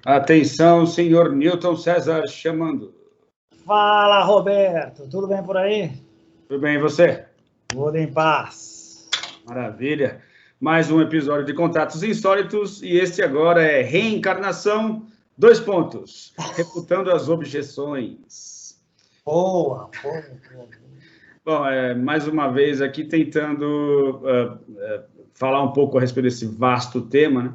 Atenção, senhor Newton César chamando. Fala, Roberto. Tudo bem por aí? Tudo bem, e você? Tudo em paz. Maravilha. Mais um episódio de Contatos Insólitos, e este agora é Reencarnação, 2 pontos, refutando as objeções. Boa. Bom, mais uma vez aqui tentando falar um pouco a respeito desse vasto tema, né?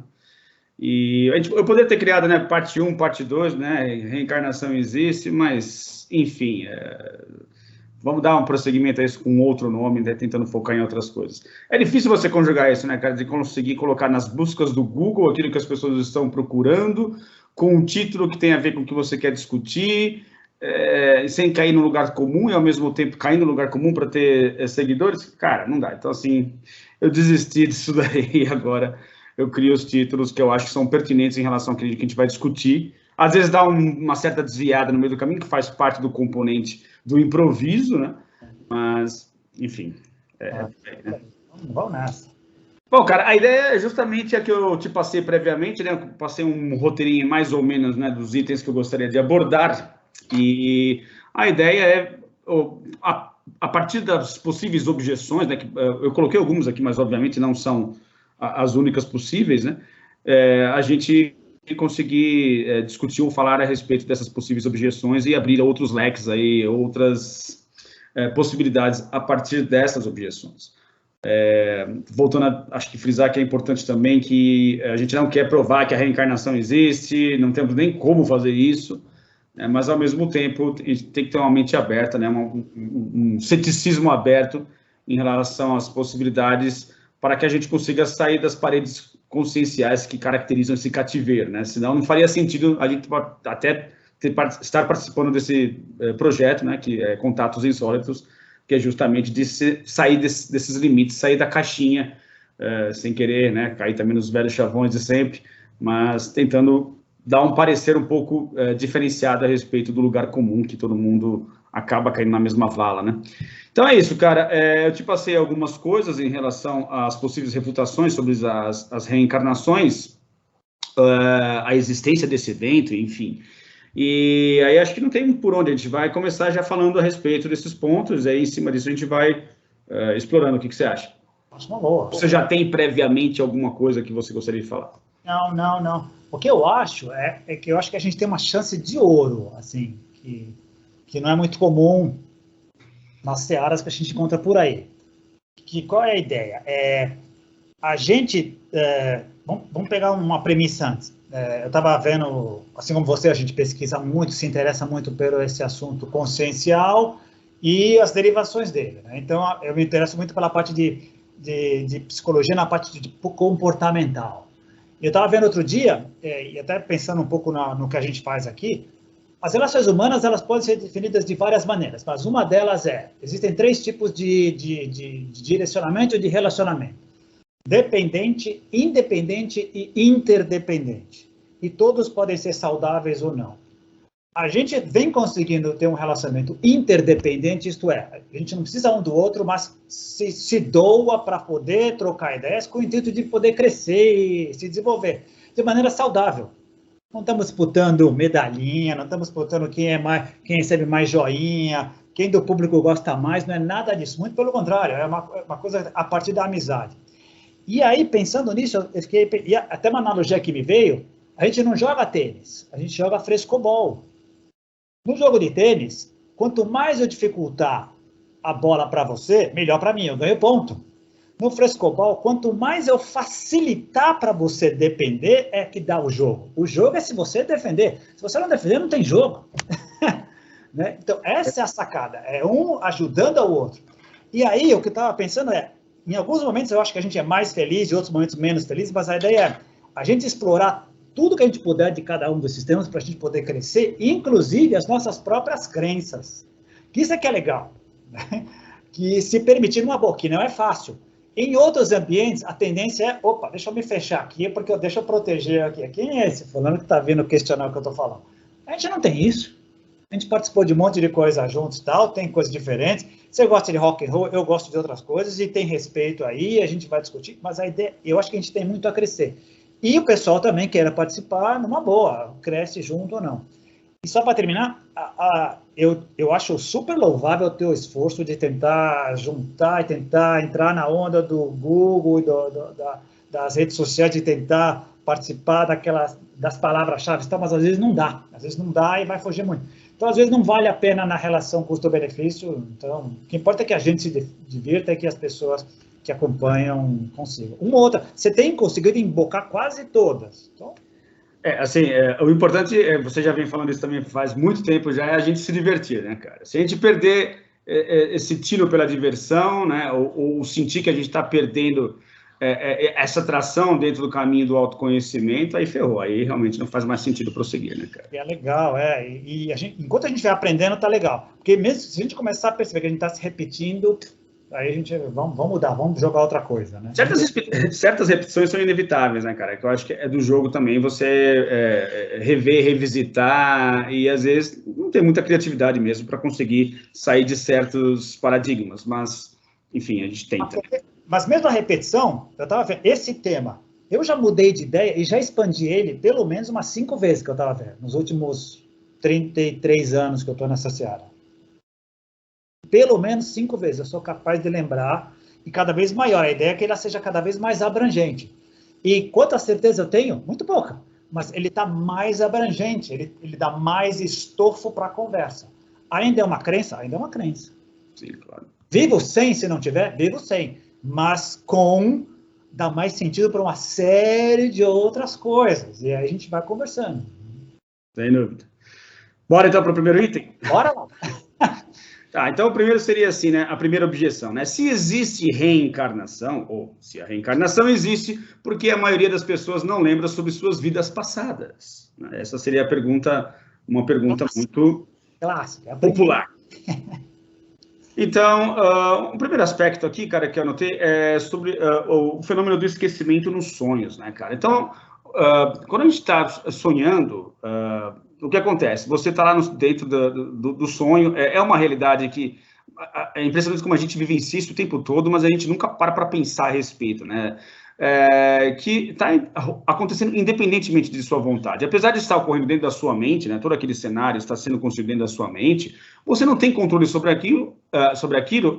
E eu poderia ter criado, né, parte 1, parte 2, né, reencarnação existe, mas, enfim, vamos dar um prosseguimento a isso com outro nome, né, tentando focar em outras coisas. É difícil você conjugar isso, né, cara, de conseguir colocar nas buscas do Google aquilo que as pessoas estão procurando, com um título que tem a ver com o que você quer discutir, sem cair no lugar comum e, ao mesmo tempo, cair no lugar comum para ter seguidores. Cara, não dá. Então, assim, eu desisti disso daí e agora eu crio os títulos que eu acho que são pertinentes em relação àquilo que a gente vai discutir. Às vezes dá uma certa desviada no meio do caminho, que faz parte do componente do improviso, né? Mas, enfim. Né? Vamos nessa. Bom, cara, a ideia é justamente a que eu te passei previamente, né? Eu passei um roteirinho mais ou menos, né, dos itens que eu gostaria de abordar. E a ideia é, a partir das possíveis objeções, né? Que, eu coloquei algumas aqui, mas obviamente não são as únicas possíveis, né? A gente conseguir discutir ou falar a respeito dessas possíveis objeções e abrir outros leques aí, outras possibilidades a partir dessas objeções. Voltando a, acho que frisar que é importante também que a gente não quer provar que a reencarnação existe, não temos nem como fazer isso, né, mas ao mesmo tempo a gente tem que ter uma mente aberta, né, um ceticismo aberto em relação às possibilidades para que a gente consiga sair das paredes conscienciais que caracterizam esse cativeiro, né? Senão não faria sentido a gente até estar participando desse projeto, né, que é Contatos Insólitos, que é justamente de sair desses limites, sair da caixinha, sem querer, né, cair também nos velhos chavões de sempre, mas tentando dar um parecer um pouco diferenciado a respeito do lugar comum, que todo mundo acaba caindo na mesma vala, né? Então é isso, cara. Eu te passei algumas coisas em relação às possíveis refutações sobre as reencarnações, a existência desse evento, enfim. E aí acho que não tem por onde, a gente vai começar já falando a respeito desses pontos, e aí em cima disso a gente vai explorando. O que você acha? Acho uma boa. Você já tem previamente alguma coisa que você gostaria de falar? Não. O que eu acho é que eu acho que a gente tem uma chance de ouro, assim, que não é muito comum nas searas que a gente encontra por aí. Qual é a ideia? A gente, vamos pegar uma premissa antes. Eu estava vendo, assim como você, a gente pesquisa muito, se interessa muito por esse assunto consciencial e as derivações dele, né? Então, eu me interesso muito pela parte de psicologia, na parte de comportamental. Eu estava vendo outro dia, e até pensando um pouco no que a gente faz aqui, as relações humanas, elas podem ser definidas de várias maneiras, mas uma delas existem 3 tipos de direcionamento e de relacionamento: dependente, independente e interdependente. E todos podem ser saudáveis ou não. A gente vem conseguindo ter um relacionamento interdependente, isto é, a gente não precisa um do outro, mas se doa para poder trocar ideias com o intuito de poder crescer e se desenvolver de maneira saudável. Não estamos disputando medalhinha, não estamos disputando quem recebe mais joinha, quem do público gosta mais, não é nada disso. Muito pelo contrário, é uma coisa a partir da amizade. E aí, pensando nisso, e até uma analogia que me veio, a gente não joga tênis, a gente joga frescobol. No jogo de tênis, quanto mais eu dificultar a bola para você, melhor para mim, eu ganho ponto. No frescobol, quanto mais eu facilitar para você defender, é que dá o jogo. O jogo é se você defender. Se você não defender, não tem jogo. Né? Então, essa é a sacada. É um ajudando ao outro. E aí, o que eu estava pensando em alguns momentos eu acho que a gente é mais feliz, em outros momentos menos feliz, mas a ideia é a gente explorar tudo que a gente puder de cada um dos sistemas para a gente poder crescer, inclusive as nossas próprias crenças. Isso é que é legal. Né? Que se permitir numa boa, que não é fácil. Em outros ambientes, a tendência é, opa, deixa eu me fechar aqui, porque deixa eu proteger aqui. Quem é esse fulano que está vindo questionar o que eu estou falando? A gente não tem isso. A gente participou de um monte de coisa juntos e tal, tem coisas diferentes. Você gosta de rock and roll, eu gosto de outras coisas, e tem respeito aí, a gente vai discutir, mas a ideia, eu acho que a gente tem muito a crescer. E o pessoal também queira participar numa boa, cresce junto ou não. E só para terminar, eu acho super louvável o teu esforço de tentar juntar e tentar entrar na onda do Google, das redes sociais, de tentar participar das palavras-chave, tá? Mas às vezes não dá e vai fugir muito. Então, às vezes, não vale a pena na relação custo-benefício. Então, o que importa é que a gente se divirta e que as pessoas que acompanham consigam. Uma ou outra, você tem conseguido embocar quase todas. Então, o importante, você já vem falando isso também faz muito tempo já, é a gente se divertir, né, cara? Se a gente perder esse tiro pela diversão, né, ou sentir que a gente está perdendo essa tração dentro do caminho do autoconhecimento, aí ferrou, aí realmente não faz mais sentido prosseguir, né, cara? é legal, e enquanto a gente vai aprendendo, tá legal. Porque mesmo se a gente começar a perceber que a gente está se repetindo, aí a gente, vamos mudar, vamos jogar outra coisa, né? Certas repetições são inevitáveis, né, cara? Que eu acho que é do jogo também você rever, revisitar, e às vezes não tem muita criatividade mesmo para conseguir sair de certos paradigmas, mas, enfim, a gente tenta. Mas mesmo a repetição, eu estava vendo, esse tema, eu já mudei de ideia e já expandi ele pelo menos umas 5 vezes que eu estava vendo, nos últimos 33 anos que eu estou nessa seara. Pelo menos 5 vezes eu sou capaz de lembrar, e cada vez maior. A ideia é que ele seja cada vez mais abrangente. E quanta certeza eu tenho? Muito pouca. Mas ele está mais abrangente, ele dá mais estofo para a conversa. Ainda é uma crença? Ainda é uma crença. Sim, claro. Vivo sem, se não tiver? Vivo sem. Mas dá mais sentido para uma série de outras coisas. E aí a gente vai conversando. Sem dúvida. Bora então para o primeiro item? Bora lá. Tá, então o primeiro seria assim, né? A primeira objeção, né? Se existe reencarnação, ou se a reencarnação existe, porque a maioria das pessoas não lembra sobre suas vidas passadas? Essa seria a pergunta, uma pergunta muito clássica, popular. Então, o primeiro aspecto aqui, cara, que eu anotei é sobre o fenômeno do esquecimento nos sonhos, né, cara? Então, quando a gente está sonhando, o que acontece? Você está lá dentro do sonho, é uma realidade que é impressionante como a gente vivencia isso o tempo todo, mas a gente nunca para pensar a respeito, né? Que está acontecendo independentemente de sua vontade. Apesar de estar ocorrendo dentro da sua mente, né, todo aquele cenário está sendo construído dentro da sua mente, você não tem controle sobre aquilo,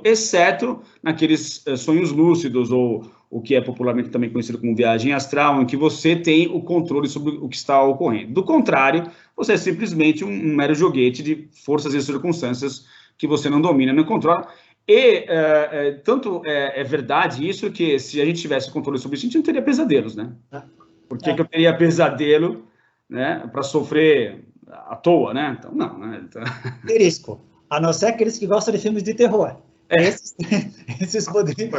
exceto naqueles sonhos lúcidos, ou o que é popularmente também conhecido como viagem astral, em que você tem o controle sobre o que está ocorrendo. Do contrário, você é simplesmente um mero joguete de forças e circunstâncias que você não domina, não controla. E tanto é verdade isso que se a gente tivesse controle sobre isso, a gente não teria pesadelos, né? Por que eu teria pesadelo, né, para sofrer à toa, né? Então, não, né? Então... Risco. A não ser aqueles que gostam de filmes de terror. Esses poderiam...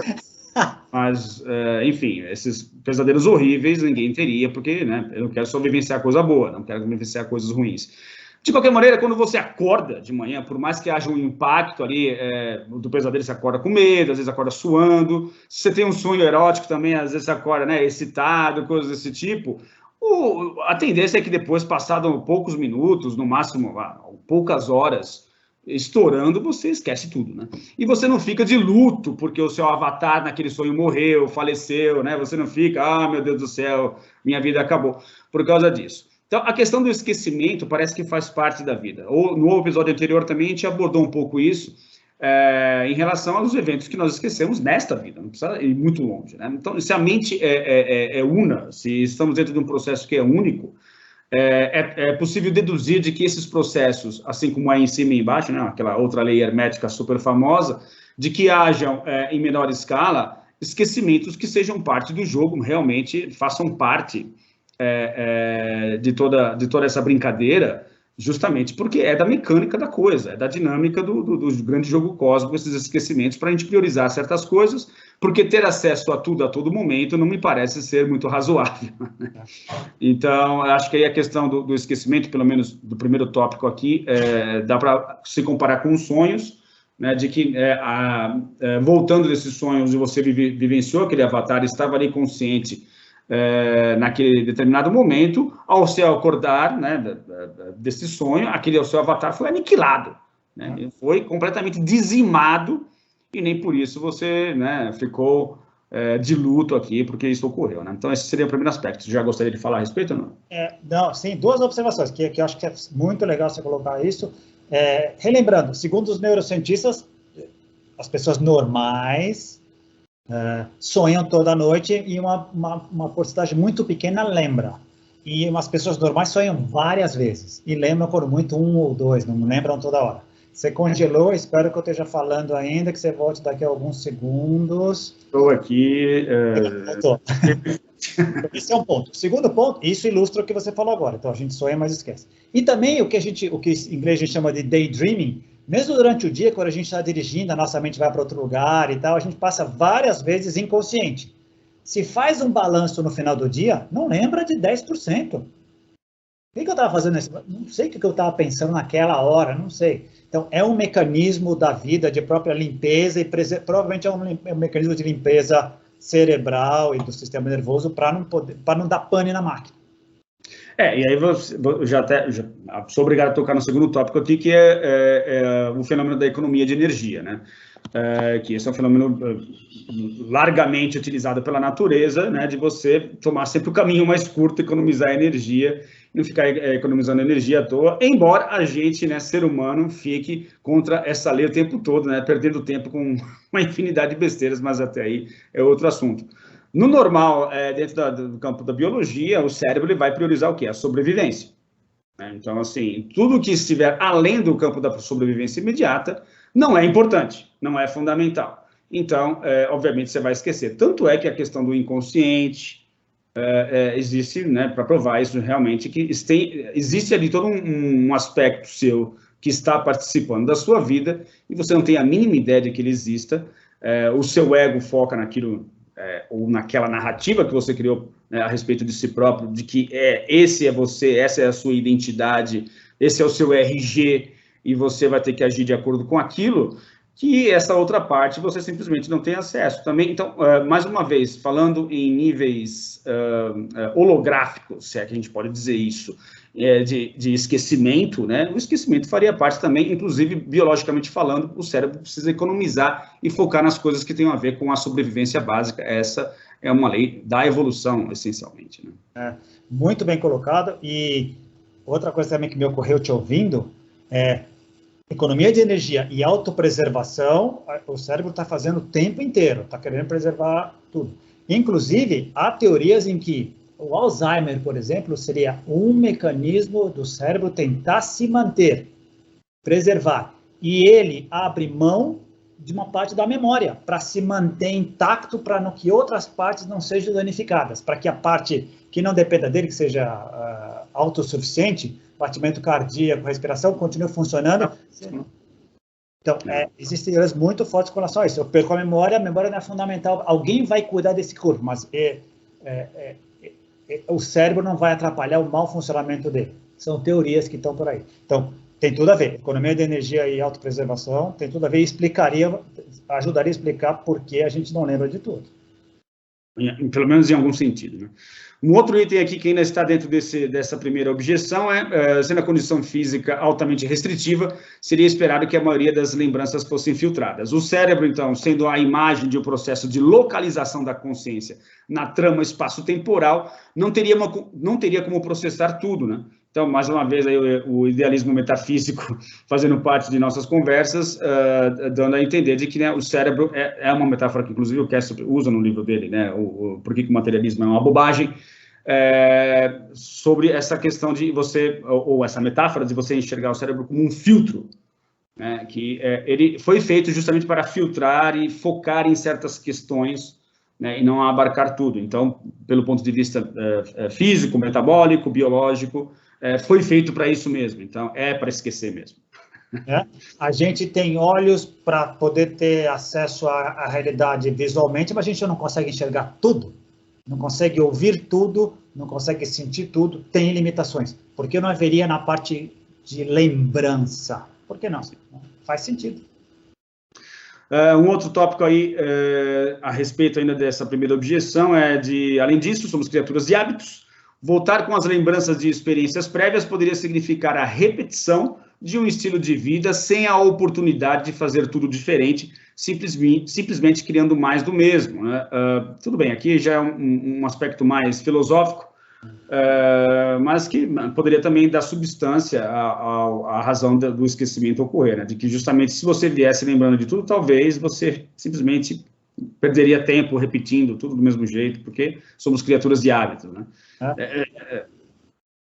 Mas, enfim, esses pesadelos horríveis ninguém teria, porque, né, eu não quero só vivenciar coisa boa, não quero vivenciar coisas ruins. De qualquer maneira, quando você acorda de manhã, por mais que haja um impacto ali do pesadelo, você acorda com medo, às vezes acorda suando. Se você tem um sonho erótico também, às vezes você acorda, né, excitado, coisas desse tipo. A tendência é que depois, passado poucos minutos, no máximo poucas horas, estourando, você esquece tudo, né? E você não fica de luto porque o seu avatar naquele sonho morreu, faleceu, né? Você não fica, meu Deus do céu, minha vida acabou, por causa disso. Então, a questão do esquecimento parece que faz parte da vida. Ou no episódio anterior também a gente abordou um pouco isso, em relação aos eventos que nós esquecemos nesta vida, não precisa ir muito longe, né? Então, se a mente é una, se estamos dentro de um processo que é único, é possível deduzir de que esses processos, assim como aí em cima e embaixo, né, aquela outra lei hermética super famosa, de que hajam, em menor escala, esquecimentos que sejam parte do jogo, realmente façam parte de toda essa brincadeira, justamente porque é da mecânica da coisa, é da dinâmica do grande jogo cósmico, esses esquecimentos, para a gente priorizar certas coisas, porque ter acesso a tudo a todo momento não me parece ser muito razoável. Então, acho que aí a questão do esquecimento, pelo menos do primeiro tópico aqui, dá para se comparar com os sonhos, né, de que, voltando desses sonhos, você vivenciou aquele avatar, estava ali consciente, naquele determinado momento, ao se acordar, né, desse sonho, o seu avatar foi aniquilado, né, foi completamente dizimado, e nem por isso você, né, ficou de luto aqui, porque isso ocorreu, né? Então, esse seria o primeiro aspecto. Você já gostaria de falar a respeito ou não? Não, sim, duas observações, que eu acho que é muito legal você colocar isso. Relembrando, segundo os neurocientistas, as pessoas normais sonham toda noite e uma porcentagem muito pequena lembra. E umas pessoas normais sonham várias vezes e lembram por muito 1 ou 2, não lembram toda hora. Você congelou, espero que eu esteja falando ainda, que você volte daqui a alguns segundos. Estou aqui. Esse é um ponto. Segundo ponto, isso ilustra o que você falou agora. Então, a gente sonha, mas esquece. E também o que em inglês a gente chama de daydreaming, mesmo durante o dia, quando a gente está dirigindo, a nossa mente vai para outro lugar e tal, a gente passa várias vezes inconsciente. Se faz um balanço no final do dia, não lembra de 10%. O que eu estava fazendo? Não sei o que eu estava pensando naquela hora, não sei. Então, é um mecanismo da vida de própria limpeza e provavelmente é um mecanismo de limpeza cerebral e do sistema nervoso para não dar pane na máquina. E aí sou obrigado a tocar no segundo tópico aqui, que é o fenômeno da economia de energia, né? Que esse é um fenômeno largamente utilizado pela natureza, né? De você tomar sempre o caminho mais curto, economizar energia, não ficar economizando energia à toa, embora a gente, né, ser humano, fique contra essa lei o tempo todo, né? Perdendo tempo com uma infinidade de besteiras, mas até aí é outro assunto. No normal, dentro do campo da biologia, o cérebro ele vai priorizar o quê? A sobrevivência. Né? Então, assim, tudo que estiver além do campo da sobrevivência imediata não é importante, não é fundamental. Então, obviamente, você vai esquecer. Tanto é que a questão do inconsciente existe, né, para provar isso realmente, que existe ali todo um aspecto seu que está participando da sua vida e você não tem a mínima ideia de que ele exista. O seu ego foca naquilo, ou naquela narrativa que você criou, né, a respeito de si próprio, de que esse é você, essa é a sua identidade, esse é o seu RG, e você vai ter que agir de acordo com aquilo, que essa outra parte você simplesmente não tem acesso. Também, então, mais uma vez, falando em níveis holográficos, se é que a gente pode dizer isso, de esquecimento, né? O esquecimento faria parte também, inclusive, biologicamente falando, o cérebro precisa economizar e focar nas coisas que tenham a ver com a sobrevivência básica. Essa é uma lei da evolução, essencialmente. Né? Muito bem colocado. E outra coisa também que me ocorreu te ouvindo economia de energia e autopreservação, o cérebro está fazendo o tempo inteiro, está querendo preservar tudo. Inclusive, há teorias em que o Alzheimer, por exemplo, seria um mecanismo do cérebro tentar se manter, preservar. E ele abre mão de uma parte da memória para se manter intacto, para que outras partes não sejam danificadas, para que a parte que não dependa dele, que seja autossuficiente, batimento cardíaco, respiração, continue funcionando. Então, existem teorias muito fortes com relação a isso. Eu perco a memória não é fundamental. Alguém vai cuidar desse corpo, mas o cérebro não vai atrapalhar o mau funcionamento dele. São teorias que estão por aí. Então, tem tudo a ver. Economia de energia e autopreservação tem tudo a ver e ajudaria a explicar por que a gente não lembra de tudo. Pelo menos em algum sentido. Né? Um outro item aqui que ainda está dentro dessa primeira objeção sendo a condição física altamente restritiva, seria esperado que a maioria das lembranças fossem filtradas. O cérebro, então, sendo a imagem de um processo de localização da consciência na trama espaço-temporal, não teria como processar tudo, né? Então, mais uma vez, aí, o idealismo metafísico fazendo parte de nossas conversas, dando a entender de que, né, o cérebro é uma metáfora que, inclusive, o Castle usa no livro dele, né, por que o materialismo é uma bobagem, sobre essa questão de você, ou essa metáfora de você enxergar o cérebro como um filtro, né, que ele foi feito justamente para filtrar e focar em certas questões, né, e não abarcar tudo. Então, pelo ponto de vista físico, metabólico, biológico, foi feito para isso mesmo, então para esquecer mesmo. A gente tem olhos para poder ter acesso à realidade visualmente, mas a gente não consegue enxergar tudo, não consegue ouvir tudo, não consegue sentir tudo, tem limitações. Por que não haveria na parte de lembrança? Por que não? Faz sentido. Um outro tópico aí a respeito ainda dessa primeira objeção além disso, somos criaturas de hábitos. Voltar com as lembranças de experiências prévias poderia significar a repetição de um estilo de vida sem a oportunidade de fazer tudo diferente, simplesmente criando mais do mesmo, né? Tudo bem, aqui já é um aspecto mais filosófico, mas que poderia também dar substância à razão do esquecimento ocorrer, né? De que justamente se você viesse lembrando de tudo, talvez você simplesmente perderia tempo repetindo tudo do mesmo jeito, porque somos criaturas de hábitos, né?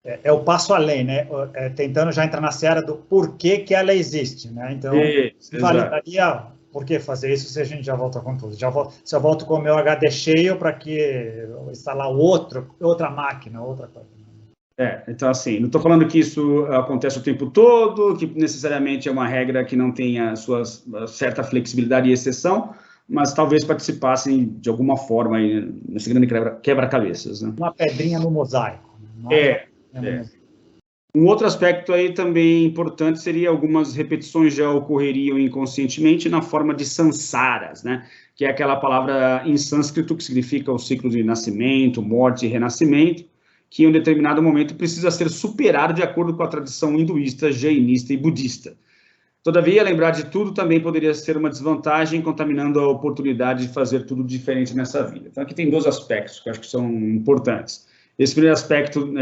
É o passo além, né? Tentando já entrar na seara do porquê que ela existe, né? Então, validaria por que fazer isso se a gente já volta com tudo? Se eu volto com o meu HD cheio, para que instalar outra máquina, outra coisa. Então, assim, não estou falando que isso acontece o tempo todo, que necessariamente é uma regra que não tenha sua certa flexibilidade e exceção, mas talvez participassem de alguma forma aí nesse grande quebra-cabeças, né? Uma pedrinha no mosaico. Um outro aspecto aí também importante seria algumas repetições já ocorreriam inconscientemente na forma de samsaras, né? Que é aquela palavra em sânscrito que significa o ciclo de nascimento, morte e renascimento, que em um determinado momento precisa ser superado de acordo com a tradição hinduísta, jainista e budista. Todavia, lembrar de tudo também poderia ser uma desvantagem, contaminando a oportunidade de fazer tudo diferente nessa vida. Então, aqui tem 2 aspectos que eu acho que são importantes. Esse primeiro aspecto,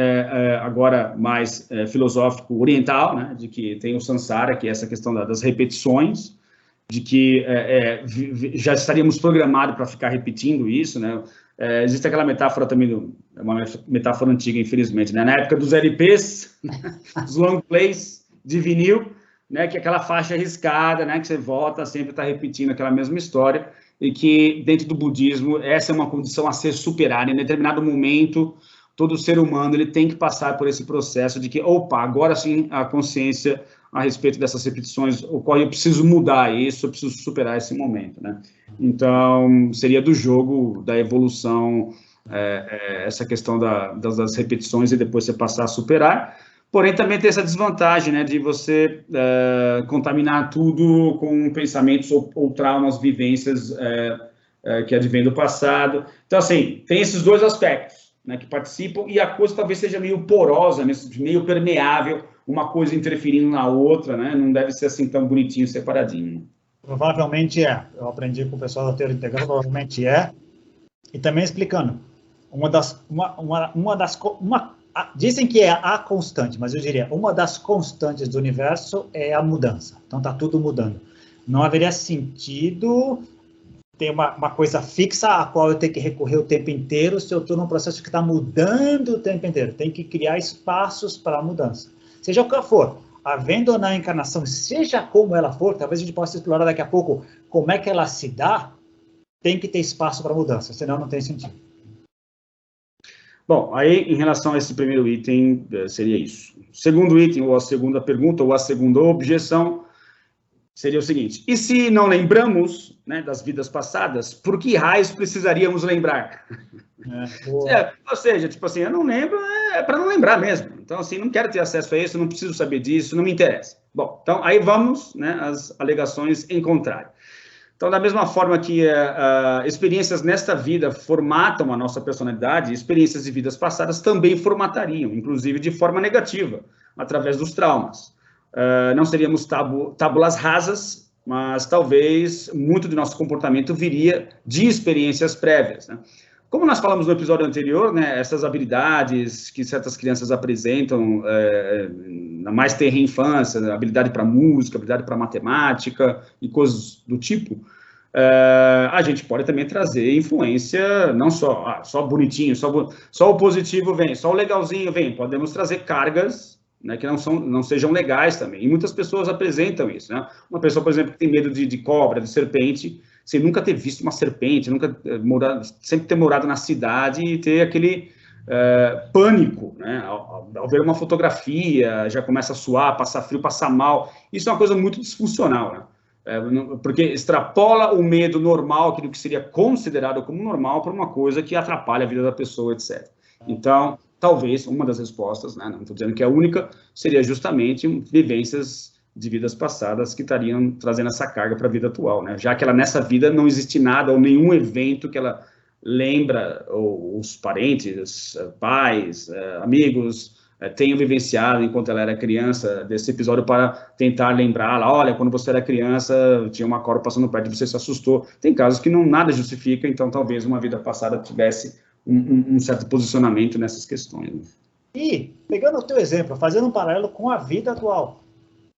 agora mais filosófico oriental, né, de que tem o samsara, que é essa questão das repetições, de que já estaríamos programados para ficar repetindo isso, né? Existe aquela metáfora também, uma metáfora antiga, infelizmente, né? Na época dos LPs, os long plays de vinil, né, que é aquela faixa riscada, né, que você volta, sempre está repetindo aquela mesma história, e que dentro do budismo essa é uma condição a ser superada. Em determinado momento, todo ser humano ele tem que passar por esse processo de que, opa, agora sim a consciência a respeito dessas repetições ocorre, eu preciso mudar isso, eu preciso superar esse momento, né? Então, seria do jogo, da evolução, essa questão das repetições e depois você passar a superar. Porém, também tem essa desvantagem, né, de você contaminar tudo com pensamentos ou traumas, vivências que advêm do passado. Então, assim, tem esses 2 aspectos, né, que participam, e a coisa talvez seja meio porosa, meio permeável, uma coisa interferindo na outra, né, não deve ser assim tão bonitinho, separadinho. Provavelmente eu aprendi com o pessoal da teoria integral, provavelmente e também explicando, dizem que é a constante, mas eu diria, uma das constantes do universo é a mudança, então está tudo mudando. Não haveria sentido ter uma coisa fixa a qual eu tenho que recorrer o tempo inteiro se eu estou num processo que está mudando o tempo inteiro. Tem que criar espaços para a mudança. Seja o que for, havendo ou não a encarnação, seja como ela for, talvez a gente possa explorar daqui a pouco como é que ela se dá, tem que ter espaço para a mudança, senão não tem sentido. Bom, aí em relação a esse primeiro item, seria isso. O segundo item, ou a segunda pergunta, ou a segunda objeção, seria o seguinte: e se não lembramos, né, das vidas passadas, por que raios precisaríamos lembrar? Ou seja, tipo assim, eu não lembro, para não lembrar mesmo. Então, assim, não quero ter acesso a isso, não preciso saber disso, não me interessa. Bom, então, aí vamos, né, às alegações em contrário. Então, da mesma forma que experiências nesta vida formatam a nossa personalidade, experiências de vidas passadas também formatariam, inclusive de forma negativa, através dos traumas. Não seríamos tábulas rasas, mas talvez muito do nosso comportamento viria de experiências prévias, né? Como nós falamos no episódio anterior, né, essas habilidades que certas crianças apresentam na mais tenra infância, né, habilidade para música, habilidade para matemática e coisas do tipo, a gente pode também trazer influência, não só bonitinho, só o positivo vem, só o legalzinho vem, podemos trazer cargas, né, que não sejam legais também, e muitas pessoas apresentam isso, né? Uma pessoa, por exemplo, que tem medo de cobra, de serpente, sem nunca ter visto uma serpente, sempre ter morado na cidade e ter aquele pânico, né? Ao ver uma fotografia, já começa a suar, passar frio, passar mal. Isso é uma coisa muito disfuncional, né? Porque extrapola o medo normal, aquilo que seria considerado como normal, para uma coisa que atrapalha a vida da pessoa, etc. Então, talvez uma das respostas, né, não estou dizendo que é a única, seria justamente vivências de vidas passadas que estariam trazendo essa carga para a vida atual, né? Já que ela nessa vida não existe nada ou nenhum evento que ela lembra, ou os parentes, pais, amigos, tenham vivenciado, enquanto ela era criança, desse episódio para tentar lembrá-la, olha, quando você era criança, tinha uma cobra passando perto e você se assustou. Tem casos que não nada justifica, então talvez uma vida passada tivesse um certo posicionamento nessas questões. Né? E, pegando o teu exemplo, fazendo um paralelo com a vida atual,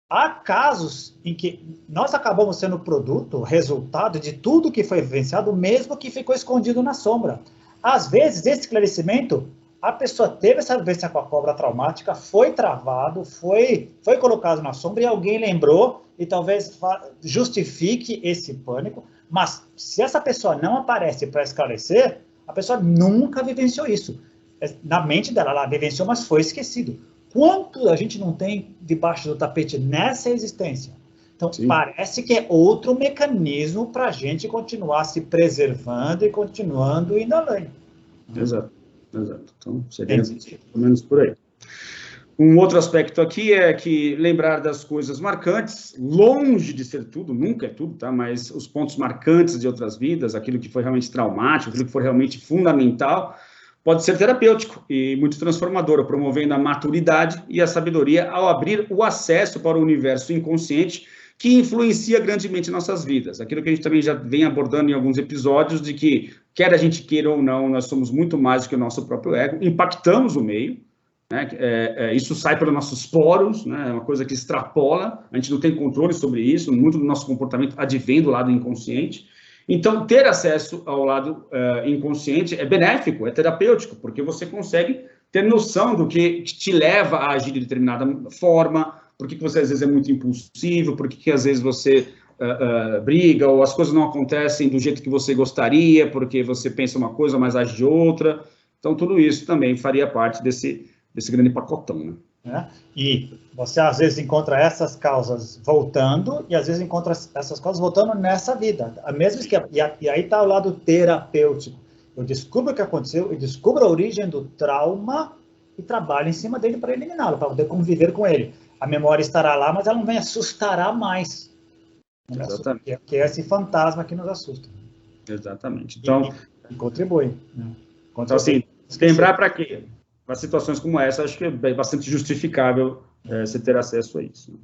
há casos em que nós acabamos sendo produto, resultado de tudo que foi vivenciado, mesmo que ficou escondido na sombra. Às vezes, esse esclarecimento, a pessoa teve essa vivência com a cobra traumática, foi travado, foi colocado na sombra e alguém lembrou e talvez justifique esse pânico, mas se essa pessoa não aparece para esclarecer, a pessoa nunca vivenciou isso. Na mente dela, ela vivenciou, mas foi esquecido. Quanto a gente não tem debaixo do tapete nessa existência? Então, sim, parece que é outro mecanismo para a gente continuar se preservando e continuando indo além. Exato, exato. Então, seria pelo menos por aí. Um outro aspecto aqui é que lembrar das coisas marcantes, longe de ser tudo, nunca é tudo, tá? Mas os pontos marcantes de outras vidas, aquilo que foi realmente traumático, aquilo que foi realmente fundamental, pode ser terapêutico e muito transformador, promovendo a maturidade e a sabedoria ao abrir o acesso para o universo inconsciente que influencia grandemente nossas vidas. Aquilo que a gente também já vem abordando em alguns episódios, de que, quer a gente queira ou não, nós somos muito mais do que o nosso próprio ego, impactamos o meio, né? Isso sai pelos nossos poros, né? É uma coisa que extrapola, a gente não tem controle sobre isso, muito do nosso comportamento advém do lado inconsciente. Então, ter acesso ao lado inconsciente é benéfico, é terapêutico, porque você consegue ter noção do que te leva a agir de determinada forma, por que você às vezes é muito impulsivo, por que às vezes você briga, ou as coisas não acontecem do jeito que você gostaria, porque você pensa uma coisa, mas age de outra. Então, tudo isso também faria parte desse grande pacotão, né? E você às vezes encontra essas causas voltando, e às vezes encontra essas causas voltando nessa vida. A mesma esquema. E aí está o lado terapêutico. Eu descubro o que aconteceu, eu descubro a origem do trauma e trabalho em cima dele para eliminá-lo, para poder conviver com ele. A memória estará lá, mas ela não me assustará mais. Exatamente. Que é esse fantasma que nos assusta. Exatamente. Então, e contribui. Né? Então, assim, lembrar para quê? Para situações como essa, acho que é bastante justificável você ter acesso a isso.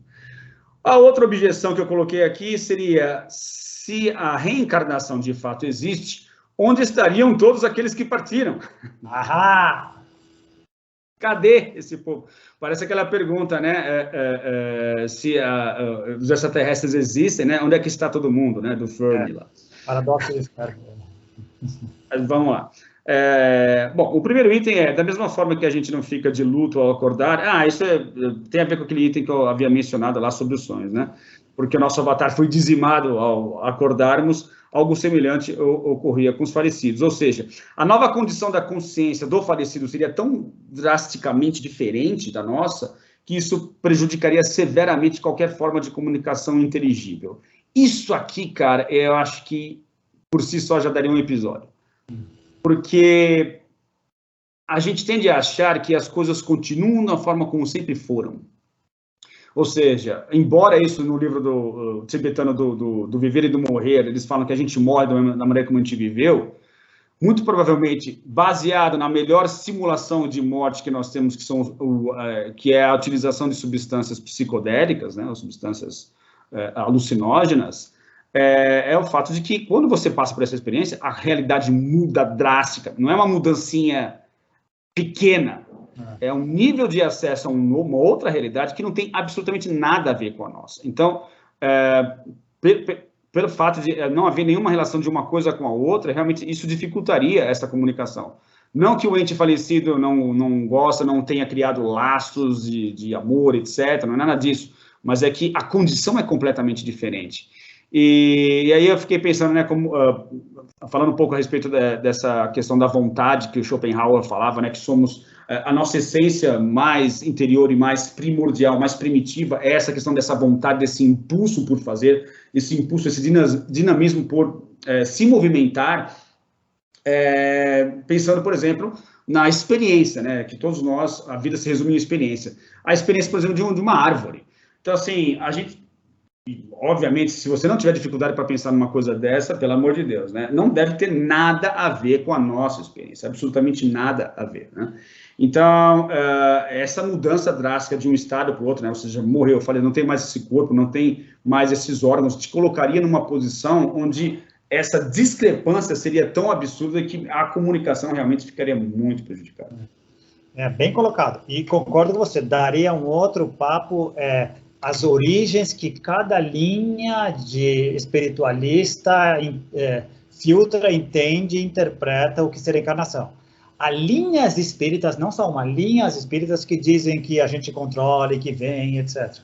A outra objeção que eu coloquei aqui seria: se a reencarnação de fato existe, onde estariam todos aqueles que partiram? Ahá! Cadê esse povo? Parece aquela pergunta, né? Se os extraterrestres existem, né? Onde é que está todo mundo, né? Do Fermi lá. Paradoxo de Fermi. Vamos lá. Bom, o primeiro item é, da mesma forma que a gente não fica de luto ao acordar, isso tem a ver com aquele item que eu havia mencionado lá sobre os sonhos, né? Porque o nosso avatar foi dizimado ao acordarmos, algo semelhante ocorria com os falecidos. Ou seja, a nova condição da consciência do falecido seria tão drasticamente diferente da nossa, que isso prejudicaria severamente qualquer forma de comunicação inteligível. Isso aqui, cara, eu acho que por si só já daria um episódio. Porque a gente tende a achar que as coisas continuam da forma como sempre foram. Ou seja, embora isso no livro do tibetano do Viver e do Morrer, eles falam que a gente morre da maneira como a gente viveu, muito provavelmente baseado na melhor simulação de morte que nós temos, que é a utilização de substâncias psicodélicas, né, substâncias alucinógenas, é o fato de que, quando você passa por essa experiência, a realidade muda drástica. Não é uma mudancinha pequena. É um nível de acesso a uma outra realidade que não tem absolutamente nada a ver com a nossa. Então, pelo fato de não haver nenhuma relação de uma coisa com a outra, realmente isso dificultaria essa comunicação. Não que o ente falecido não gosta, não tenha criado laços de amor, etc., não é nada disso, mas é que a condição é completamente diferente. E aí eu fiquei pensando, né, falando um pouco a respeito dessa questão da vontade que o Schopenhauer falava, né, que somos a nossa essência mais interior e mais primordial, mais primitiva, é essa questão dessa vontade, desse impulso por fazer, esse impulso, esse dinamismo por se movimentar, pensando, por exemplo, na experiência, né, que todos nós, a vida se resume em experiência. A experiência, por exemplo, de uma árvore. Então, assim, a gente E, obviamente, se você não tiver dificuldade para pensar numa coisa dessa, pelo amor de Deus, né? Não deve ter nada a ver com a nossa experiência, absolutamente nada a ver, né? Então, essa mudança drástica de um estado para o outro, né? Ou seja, morreu, eu falei, não tem mais esse corpo, não tem mais esses órgãos, te colocaria numa posição onde essa discrepância seria tão absurda que a comunicação realmente ficaria muito prejudicada. Bem colocado. E concordo com você, daria um outro papo, as origens que cada linha de espiritualista filtra, entende e interpreta o que seria encarnação. Há linhas espíritas, não só uma, linhas espíritas que dizem que a gente controla e que vem, etc.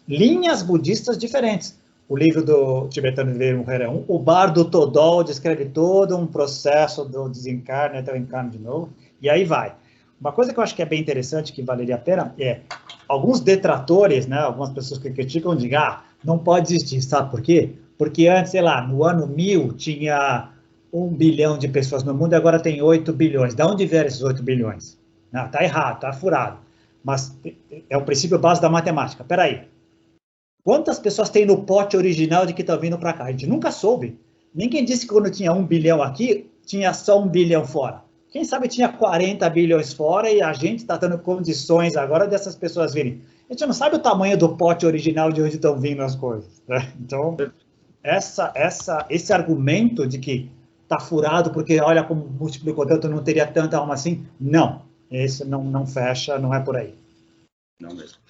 Linhas budistas diferentes. O livro do tibetano de Viver e Morrer é um. O Bardo Todol descreve todo um processo do desencarne até o encarne de novo. E aí vai. Uma coisa que eu acho que é bem interessante, que valeria a pena, alguns detratores, né, algumas pessoas que criticam, digam, não pode existir, sabe por quê? Porque antes, sei lá, no ano 1000 tinha 1 bilhão de pessoas no mundo e agora tem 8 bilhões. De onde vieram esses 8 bilhões? Não, tá errado, tá furado. Mas é o princípio base da matemática. Peraí. Quantas pessoas tem no pote original de que estão vindo para cá? A gente nunca soube. Ninguém disse que quando tinha 1 bilhão aqui, tinha só 1 bilhão fora. Quem sabe tinha 40 bilhões fora e a gente está dando condições agora dessas pessoas virem. A gente não sabe o tamanho do pote original de onde estão vindo as coisas, né? Então, esse argumento de que está furado porque olha como multiplicou tanto, não teria tanta alma assim, não. Esse não fecha, não é por aí. Não mesmo.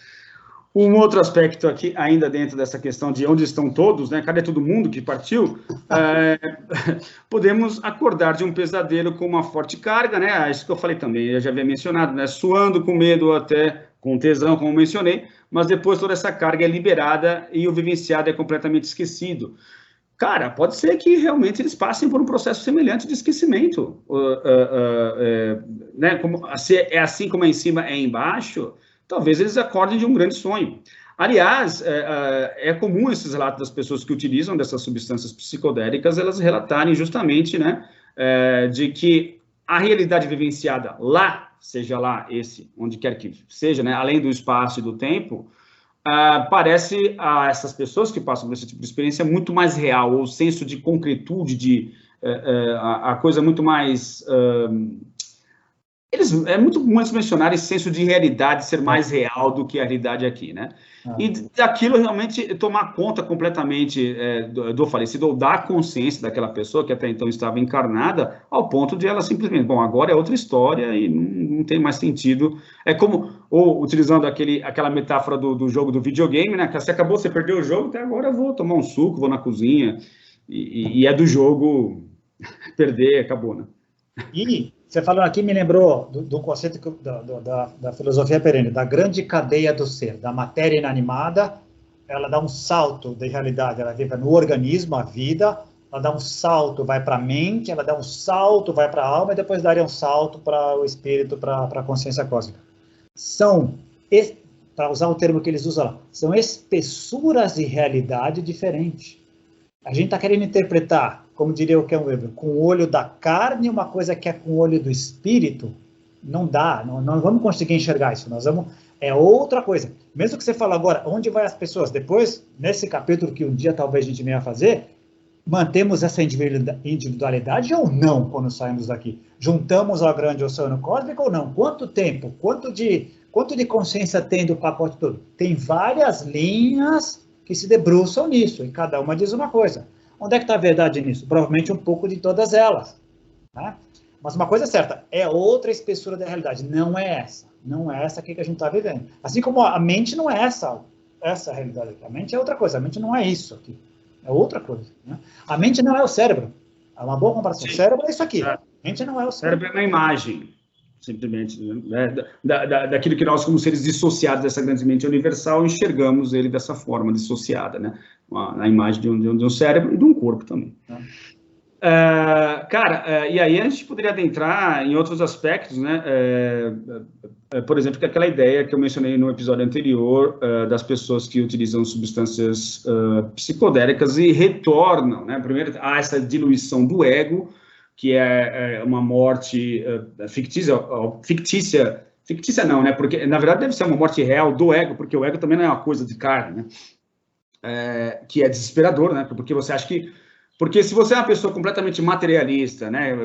Um outro aspecto aqui, ainda dentro dessa questão de onde estão todos, né? Cadê todo mundo que partiu? Podemos acordar de um pesadelo com uma forte carga, né? Isso que eu falei também, eu já havia mencionado, né? Suando com medo até com tesão, como mencionei, mas depois toda essa carga é liberada e o vivenciado é completamente esquecido. Cara, pode ser que realmente eles passem por um processo semelhante de esquecimento, né? Se é assim como é em cima, é embaixo. Talvez eles acordem de um grande sonho. Aliás, é comum esses relatos das pessoas que utilizam dessas substâncias psicodélicas, elas relatarem justamente, né, de que a realidade vivenciada lá, seja lá esse, onde quer que seja, né, além do espaço e do tempo, parece a essas pessoas que passam por esse tipo de experiência muito mais real, ou o senso de concretude, a coisa muito mais... é muito comum eles mencionarem esse senso de realidade ser mais real do que a realidade aqui, né? E daquilo realmente tomar conta completamente do falecido, ou da consciência daquela pessoa que até então estava encarnada, ao ponto de ela simplesmente, bom, agora é outra história e não tem mais sentido. É como, ou utilizando aquela metáfora do jogo do videogame, né? Que você acabou, você perdeu o jogo, até agora eu vou tomar um suco, vou na cozinha, e é do jogo perder, acabou, né? E você falou aqui, me lembrou do conceito da filosofia perene, da grande cadeia do ser, da matéria inanimada, ela dá um salto de realidade, ela vive no organismo, a vida, ela dá um salto, vai para a mente, ela dá um salto, vai para a alma, e depois daria um salto para o espírito, para a consciência cósmica. São, para usar o termo que eles usam lá, são espessuras de realidade diferentes. A gente está querendo interpretar, como diria o Ken Weber, com o olho da carne, uma coisa que é com o olho do espírito, não dá, não vamos conseguir enxergar isso, é outra coisa. Mesmo que você fale agora, onde vai as pessoas? Depois, nesse capítulo que um dia talvez a gente venha fazer, mantemos essa individualidade ou não quando saímos daqui? Juntamos ao grande oceano cósmico ou não? Quanto tempo? Quanto de consciência tem do pacote todo? Tem várias linhas que se debruçam nisso, e cada uma diz uma coisa. Onde é que está a verdade nisso? Provavelmente um pouco de todas elas. Tá? Mas uma coisa é certa, é outra espessura da realidade, não é essa. Não é essa aqui que a gente está vivendo. Assim como a mente não é essa realidade aqui. A mente é outra coisa, a mente não é isso aqui. É outra coisa. Né? A mente não é o cérebro. É uma boa comparação. Sim. O cérebro é isso aqui. A mente não é o cérebro. O cérebro é uma imagem, simplesmente, né? daquilo que nós, como seres dissociados dessa grande mente universal, enxergamos ele dessa forma, dissociada, né? A imagem de um cérebro e de um corpo também. E aí a gente poderia adentrar em outros aspectos, né? Por exemplo, que aquela ideia que eu mencionei no episódio anterior, das pessoas que utilizam substâncias psicodélicas e retornam, né? Primeiro, há essa diluição do ego, que é uma morte fictícia não, né? Porque, na verdade, deve ser uma morte real do ego, porque o ego também não é uma coisa de carne, né? que é desesperador, né? Porque você acha que... Porque se você é uma pessoa completamente materialista, né,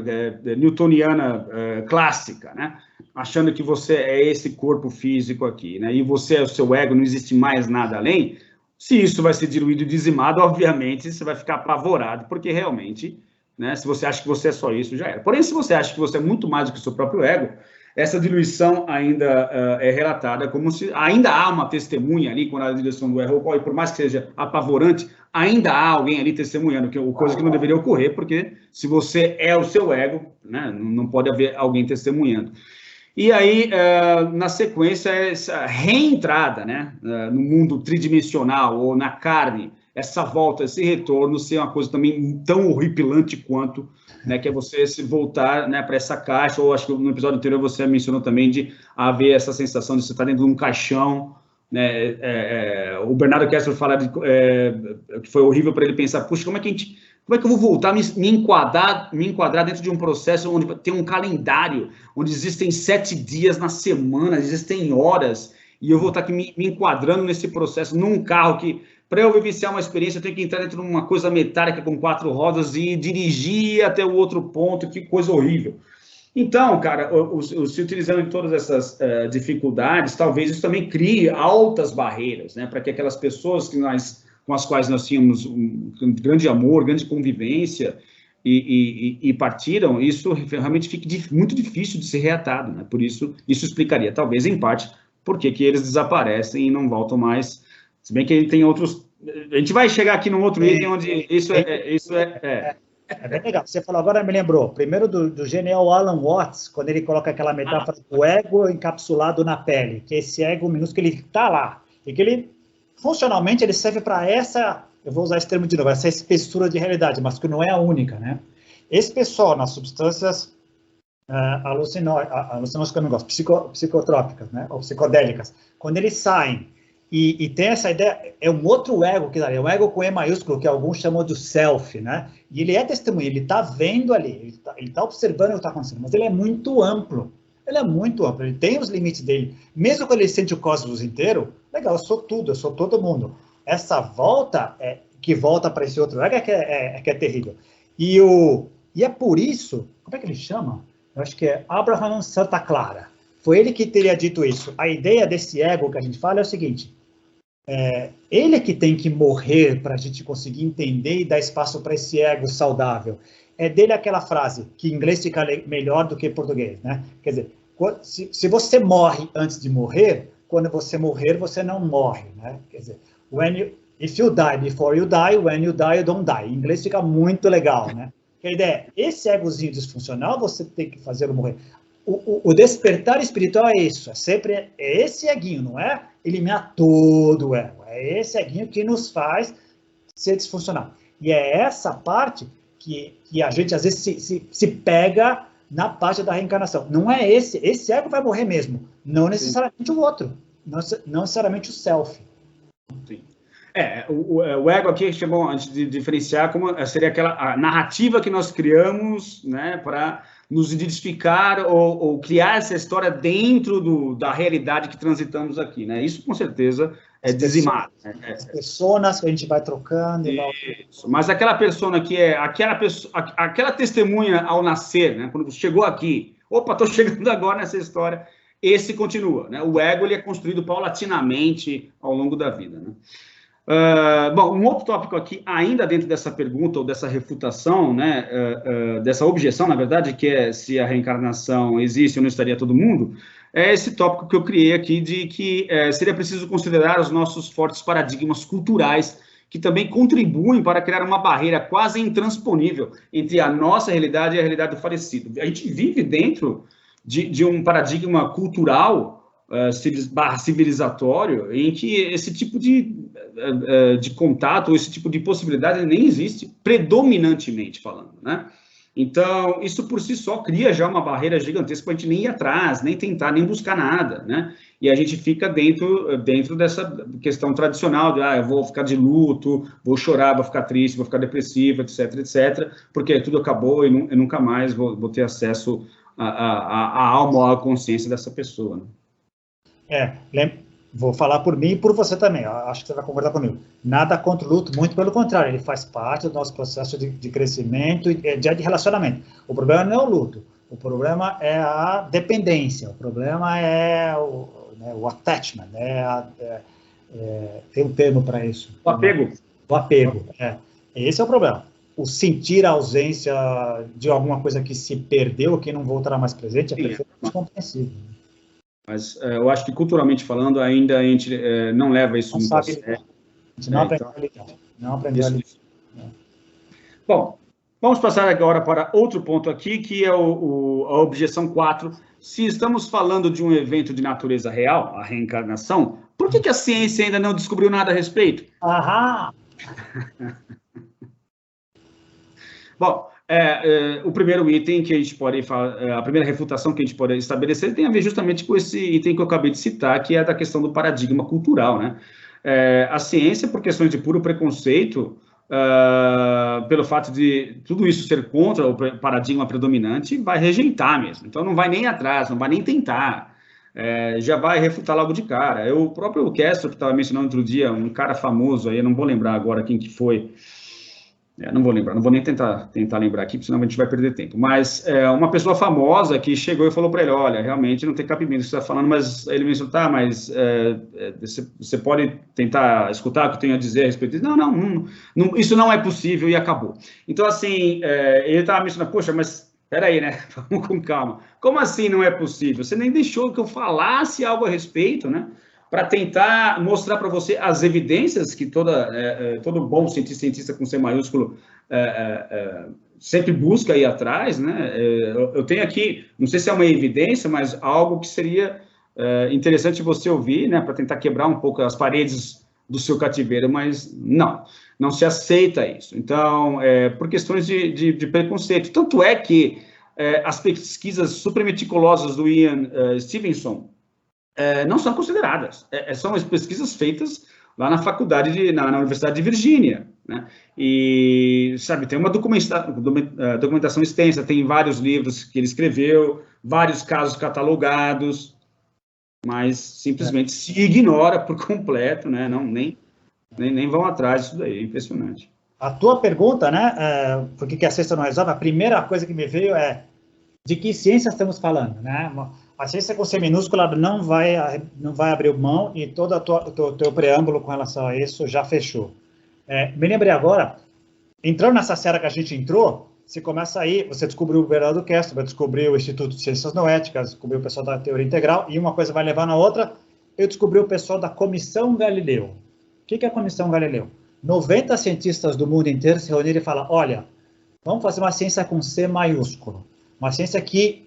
newtoniana clássica, né, achando que você é esse corpo físico aqui, né, e você é o seu ego, não existe mais nada além, se isso vai ser diluído e dizimado, obviamente você vai ficar apavorado, porque realmente, né, se você acha que você é só isso, já era. Porém, se você acha que você é muito mais do que o seu próprio ego, essa diluição ainda é relatada como se ainda há uma testemunha ali quando a direção do erro, e por mais que seja apavorante, ainda há alguém ali testemunhando, coisa que não deveria ocorrer, porque se você é o seu ego, né, não pode haver alguém testemunhando. E aí, na sequência, essa reentrada, né, no mundo tridimensional ou na carne, essa volta, esse retorno, ser uma coisa também tão horripilante quanto, né, que é você se voltar, né, para essa caixa, ou acho que no episódio anterior você mencionou também de haver essa sensação de você estar dentro de um caixão, né, o Bernardo Kessler fala que foi horrível para ele pensar, puxa, como é que eu vou voltar a me enquadrar dentro de um processo onde tem um calendário, onde existem 7 dias na semana, existem horas, e eu vou estar aqui me enquadrando nesse processo, num carro que, para eu vivenciar uma experiência, eu tenho que entrar dentro de uma coisa metálica com 4 rodas e dirigir até o outro ponto, que coisa horrível. Então, cara, se utilizando em todas essas dificuldades, talvez isso também crie altas barreiras, né, para que aquelas pessoas com as quais nós tínhamos um grande amor, grande convivência e partiram, isso realmente fique muito difícil de ser reatado, né? Por isso explicaria, talvez, em parte, por que eles desaparecem e não voltam mais. Se bem que ele tem outros... A gente vai chegar aqui num outro item onde isso é bem legal. Você falou, agora me lembrou, primeiro do genial Alan Watts, quando ele coloca aquela metáfora do ego encapsulado na pele, que esse ego minúsculo, ele está lá, e que ele, funcionalmente, ele serve para essa, eu vou usar esse termo de novo, essa espessura de realidade, mas que não é a única, né? Esse pessoal, nas substâncias alucinógenas que eu não gosto, psicotrópicas, né, ou psicodélicas, quando eles saem e tem essa ideia, é um outro ego, que é um ego com E maiúsculo, que alguns chamam de self, né? E ele é testemunha, ele está vendo ali, ele tá observando o que está acontecendo, mas ele é muito amplo. Ele é muito amplo, ele tem os limites dele. Mesmo quando ele sente o cosmos inteiro, legal, eu sou tudo, eu sou todo mundo. Essa volta, que volta para esse outro ego, que é terrível. E é por isso, como é que ele chama? Eu acho que é Abraham Santa Clara. Foi ele que teria dito isso. A ideia desse ego que a gente fala é o seguinte, ele que tem que morrer para a gente conseguir entender e dar espaço para esse ego saudável. É dele aquela frase, que em inglês fica melhor do que em português, né? Quer dizer, se você morre antes de morrer, quando você morrer, você não morre, né? Quer dizer, if you die before you die, when you die, you don't die. Em inglês fica muito legal, né? Que a ideia é, esse egozinho disfuncional, você tem que fazê-lo morrer. O despertar espiritual é isso, é esse eguinho, não é eliminar todo o ego, é esse eguinho que nos faz ser disfuncional. E é essa parte que a gente às vezes se pega na parte da reencarnação. Não é esse ego vai morrer mesmo, não necessariamente o outro, não necessariamente o self. Sim. O ego aqui chamou, antes de diferenciar, como seria aquela narrativa que nós criamos, né, para nos identificar ou criar essa história dentro da realidade que transitamos aqui, né? Isso, com certeza, é dizimado. As pessoas que a gente vai trocando. Isso. Mas aquela pessoa que é aquela testemunha ao nascer, né? Quando chegou aqui, opa, estou chegando agora nessa história, esse continua, né? O ego ele é construído paulatinamente ao longo da vida, né? Bom, um outro tópico aqui, ainda dentro dessa pergunta ou dessa refutação, né, dessa objeção, na verdade, que é se a reencarnação existe ou não estaria todo mundo, é esse tópico que eu criei aqui de que seria preciso considerar os nossos fortes paradigmas culturais que também contribuem para criar uma barreira quase intransponível entre a nossa realidade e a realidade do falecido. A gente vive dentro de um paradigma cultural civilizatório em que esse tipo de contato, esse tipo de possibilidade nem existe, predominantemente falando, né? Então, isso por si só cria já uma barreira gigantesca para a gente nem ir atrás, nem tentar, nem buscar nada, né? E a gente fica dentro dessa questão tradicional de, eu vou ficar de luto, vou chorar, vou ficar triste, vou ficar depressivo, etc, etc, porque tudo acabou e nunca mais vou ter acesso à alma ou à consciência dessa pessoa, né? vou falar por mim e por você também, eu acho que você vai concordar comigo. Nada contra o luto, muito pelo contrário, ele faz parte do nosso processo de crescimento e de relacionamento. O problema não é o luto, o problema é a dependência, o problema é o attachment, tem um termo para isso. O apego. O apego, esse é o problema. O sentir a ausência de alguma coisa que se perdeu, que não voltará mais presente, é perfeitamente compreensível. Mas eu acho que, culturalmente falando, ainda a gente não leva isso muito a sério. A gente não aprendeu a lidar. Não aprendeu a lidar. Bom, vamos passar agora para outro ponto aqui, que é a objeção 4. Se estamos falando de um evento de natureza real, a reencarnação, por que a ciência ainda não descobriu nada a respeito? Aham! Bom, o primeiro item que a gente pode falar, a primeira refutação que a gente pode estabelecer tem a ver justamente com esse item que eu acabei de citar, que é da questão do paradigma cultural, né? A ciência, por questões de puro preconceito, pelo fato de tudo isso ser contra o paradigma predominante, vai rejeitar mesmo. Então, não vai nem atrás, não vai nem tentar. Já vai refutar logo de cara. O próprio Castro, que estava mencionando outro dia, um cara famoso, aí eu não vou lembrar agora quem que foi, não vou lembrar, não vou nem tentar lembrar aqui, senão a gente vai perder tempo. Mas uma pessoa famosa que chegou e falou para ele, olha, realmente não tem cabimento o que você está falando, mas ele mencionou, tá, mas você pode tentar escutar o que eu tenho a dizer a respeito disso? Não, isso não é possível e acabou. Então, assim, ele estava mencionando, poxa, mas peraí, né, vamos com calma. Como assim não é possível? Você nem deixou que eu falasse algo a respeito, né? Para tentar mostrar para você as evidências que todo bom cientista com C maiúsculo sempre busca ir atrás, né? Eu tenho aqui, não sei se é uma evidência, mas algo que seria interessante você ouvir, né? Para tentar quebrar um pouco as paredes do seu cativeiro, mas não se aceita isso. Então, por questões de preconceito. Tanto é que as pesquisas super meticulosas do Ian Stevenson não são consideradas. São as pesquisas feitas lá na faculdade, na Universidade de Virgínia, né? E, sabe, tem uma documentação extensa, tem vários livros que ele escreveu, vários casos catalogados, mas simplesmente se ignora por completo, né? Nem vão atrás disso daí, é impressionante. A tua pergunta, né, por que a ciência não resolve? A primeira coisa que me veio é de que ciência estamos falando, né? A ciência com C minúscula não vai abrir mão e todo o teu preâmbulo com relação a isso já fechou. Me lembrei agora, entrando nessa série que a gente entrou, você começa aí, você descobriu o Bernardo Castro, vai descobrir o Instituto de Ciências Noéticas, descobriu o pessoal da teoria integral, e uma coisa vai levar na outra, eu descobri o pessoal da Comissão Galileu. O que é a Comissão Galileu? 90 cientistas do mundo inteiro se reuniram e falaram, olha, vamos fazer uma ciência com C maiúsculo, uma ciência que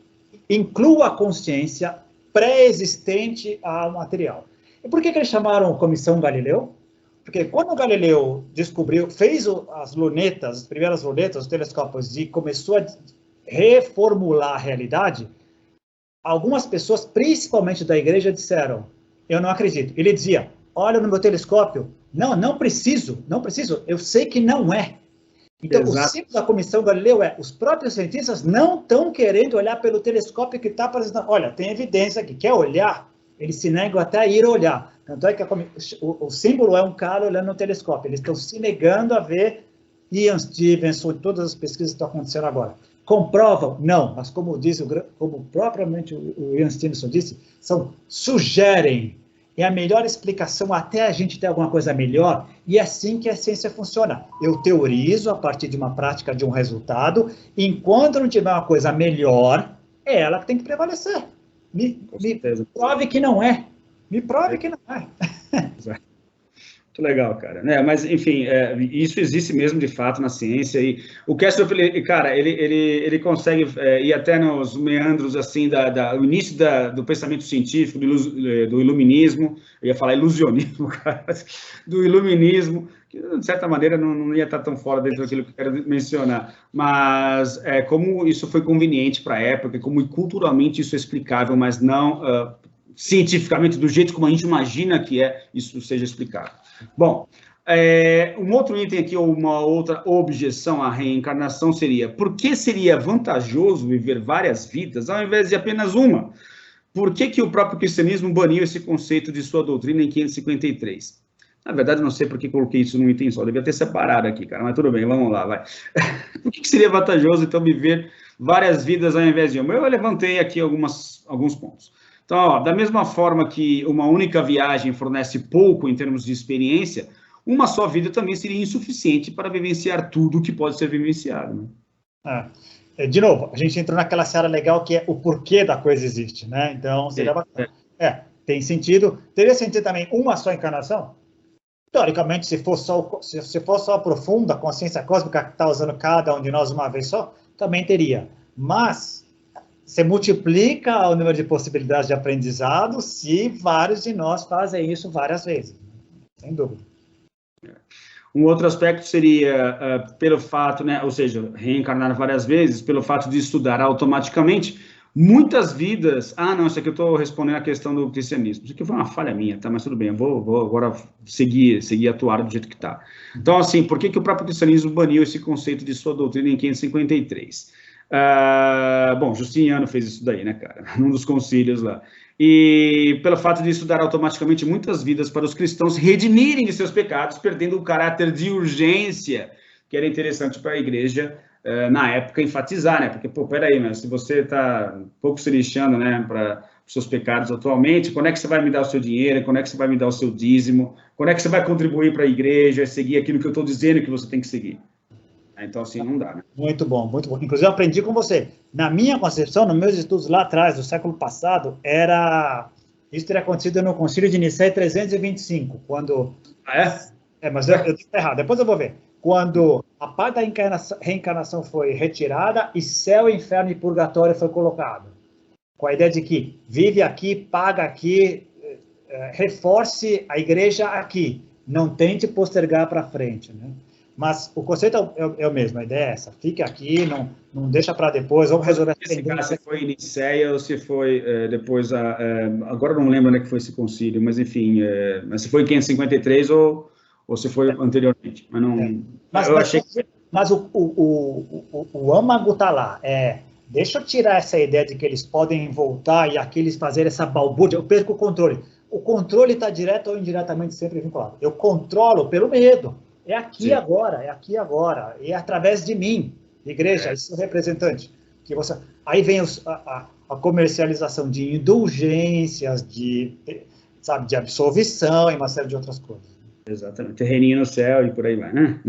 inclua a consciência pré-existente ao material. E por que eles chamaram Comissão Galileu? Porque quando o Galileu fez as primeiras lunetas, os telescópios, e começou a reformular a realidade, algumas pessoas, principalmente da igreja, disseram, eu não acredito. Ele dizia, olha no meu telescópio, não preciso, eu sei que não é. Então, exato. O símbolo da Comissão Galileu os próprios cientistas não estão querendo olhar pelo telescópio que está apresentando. Olha, tem evidência aqui, quer olhar? Eles se negam até a ir olhar. Tanto é que o símbolo é um cara olhando no telescópio. Eles estão se negando a ver Ian Stevenson, todas as pesquisas que estão acontecendo agora. Comprovam? Não, mas como propriamente o Ian Stevenson disse, sugerem. É a melhor explicação até a gente ter alguma coisa melhor, e é assim que a ciência funciona. Eu teorizo a partir de uma prática, de um resultado, e enquanto não tiver uma coisa melhor, é ela que tem que prevalecer. Me prove que não é. Me prove que não é. Muito legal, cara. Mas, enfim, isso existe mesmo, de fato, na ciência. E o Castro, cara, ele consegue ir até nos meandros, assim, o início do pensamento científico, do iluminismo. Eu ia falar ilusionismo, cara, do iluminismo, que, de certa maneira, não ia estar tão fora dentro daquilo que eu quero mencionar. Mas como isso foi conveniente para a época, como culturalmente isso é explicável, mas não cientificamente, do jeito como a gente imagina que isso seja explicado. Bom, um outro item aqui, ou uma outra objeção à reencarnação seria, por que seria vantajoso viver várias vidas ao invés de apenas uma? por que o próprio cristianismo baniu esse conceito de sua doutrina em 553? Na verdade, não sei por que coloquei isso num item só, devia ter separado aqui, cara, mas tudo bem, vamos lá, vai. Por que seria vantajoso, então, viver várias vidas ao invés de uma? Eu levantei aqui alguns pontos. Então, ó, da mesma forma que uma única viagem fornece pouco em termos de experiência, uma só vida também seria insuficiente para vivenciar tudo que pode ser vivenciado, né? De novo, a gente entrou naquela seara legal que é o porquê da coisa existe, né? Então, seria bacana. Tem sentido. Teria sentido também uma só encarnação? Teoricamente, se for só a profunda consciência cósmica que está usando cada um de nós uma vez só, também teria. Mas você multiplica o número de possibilidades de aprendizado se vários de nós fazem isso várias vezes. Sem dúvida. Um outro aspecto seria pelo fato, né, ou seja, reencarnar várias vezes, pelo fato de estudar automaticamente, muitas vidas... não, isso aqui eu estou respondendo a questão do cristianismo. Isso aqui foi uma falha minha, tá? Mas tudo bem, eu vou agora seguir atuar do jeito que está. Então, assim, por que o próprio cristianismo baniu esse conceito de sua doutrina em 553? Bom, Justiniano fez isso daí, né, cara? Num dos concílios lá. E pelo fato de estudar automaticamente muitas vidas para os cristãos redimirem de seus pecados, perdendo o caráter de urgência, que era interessante para a igreja, na época, enfatizar, né? Porque, pô, peraí, mas se você está um pouco se lixando, né, para os seus pecados atualmente, quando é que você vai me dar o seu dinheiro? Quando é que você vai me dar o seu dízimo? Quando é que você vai contribuir para a igreja, seguir aquilo que eu estou dizendo que você tem que seguir? Então, assim, não dá, né? Muito bom, muito bom. Inclusive, eu aprendi com você. Na minha concepção, nos meus estudos lá atrás, do século passado, isso teria acontecido no Concílio de Nicéia 325, quando... Mas eu disse errado, depois eu vou ver. Quando a parte da reencarnação foi retirada e céu, inferno e purgatório foi colocado. Com a ideia de que vive aqui, paga aqui, reforce a igreja aqui. Não tente postergar para frente, né? Mas o conceito é o mesmo, a ideia é essa. Fique aqui, não deixa para depois, vamos resolver essa pendência. Se foi em Nicéia ou se foi depois... agora eu não lembro onde é que foi esse concílio, mas enfim, mas se foi em 553 ou se foi anteriormente. Mas não... Mas o âmago está lá. Deixa eu tirar essa ideia de que eles podem voltar e aqueles fazerem essa balbúrdia, eu perco o controle. O controle está direto ou indiretamente sempre vinculado. Eu controlo pelo medo. É aqui agora, é através de mim, igreja, esse representante. Aí vem a comercialização de indulgências, de absolvição e uma série de outras coisas. Exatamente, terreninho no céu e por aí vai, né?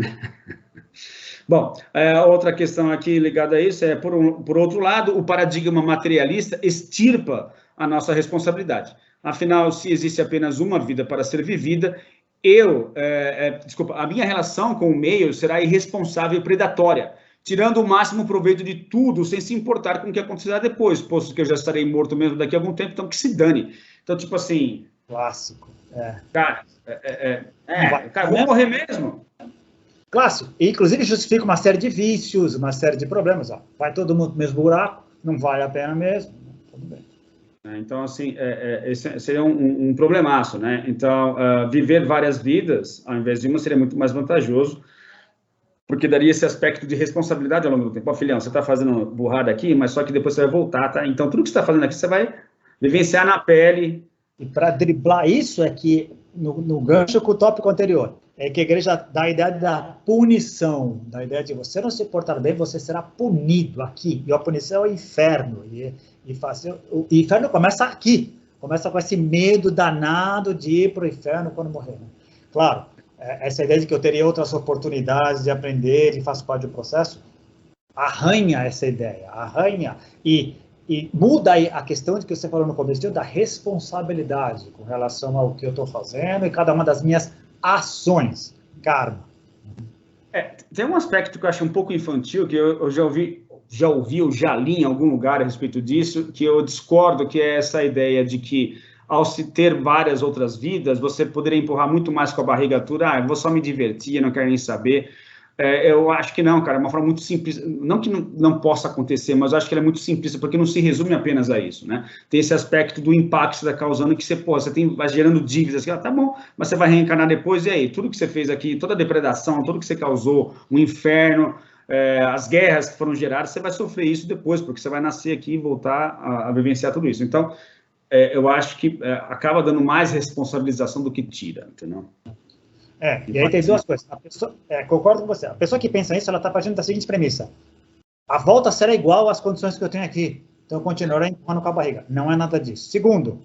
Bom, outra questão aqui ligada a isso por outro lado, o paradigma materialista extirpa a nossa responsabilidade. Afinal, se existe apenas uma vida para ser vivida, a minha relação com o meio será irresponsável e predatória, tirando o máximo proveito de tudo, sem se importar com o que acontecerá depois, posto que eu já estarei morto mesmo daqui a algum tempo, então que se dane. Então, tipo assim... Clássico. Cara, vou morrer mesmo. Clássico. E, inclusive, justifica uma série de vícios, uma série de problemas. Vai todo mundo no mesmo buraco, não vale a pena mesmo. Tudo bem. Então, assim, esse seria um problemaço, né? Então, viver várias vidas, ao invés de uma, seria muito mais vantajoso, porque daria esse aspecto de responsabilidade ao longo do tempo. Filhão, você está fazendo burrada aqui, mas só que depois você vai voltar, tá? Então, tudo que você está fazendo aqui, você vai vivenciar na pele. E para driblar isso, é que, no gancho com o tópico anterior, é que a igreja dá a ideia da punição, da ideia de você não se portar bem, você será punido aqui. E a punição é o inferno. O inferno começa aqui, começa com esse medo danado de ir para o inferno quando morrer. Né? Claro, essa ideia de que eu teria outras oportunidades de aprender e faço parte do processo, arranha essa ideia, arranha e muda aí a questão de que você falou no começo, da responsabilidade com relação ao que eu estou fazendo e cada uma das minhas ações, karma. Tem um aspecto que eu acho um pouco infantil, que eu já ouvi, ou já li em algum lugar a respeito disso, que eu discordo, que é essa ideia de que, ao se ter várias outras vidas, você poderia empurrar muito mais com a barriga dura, eu vou só me divertir, não quero nem saber. Eu acho que não, cara, é uma forma muito simples, não que não possa acontecer, mas eu acho que ela é muito simplista, porque não se resume apenas a isso, né? Tem esse aspecto do impacto que você está causando, que você vai gerando dívidas, que tá bom, mas você vai reencarnar depois, e aí? Tudo que você fez aqui, toda a depredação, tudo que você causou, o inferno, as guerras que foram geradas, você vai sofrer isso depois, porque você vai nascer aqui e voltar a vivenciar tudo isso. Então, eu acho que acaba dando mais responsabilização do que tira, entendeu? E aí tem duas coisas. A pessoa, concordo com você. A pessoa que pensa isso, ela está partindo da seguinte premissa: a volta será igual às condições que eu tenho aqui, então eu continuarei empurrando com a barriga. Não é nada disso. Segundo,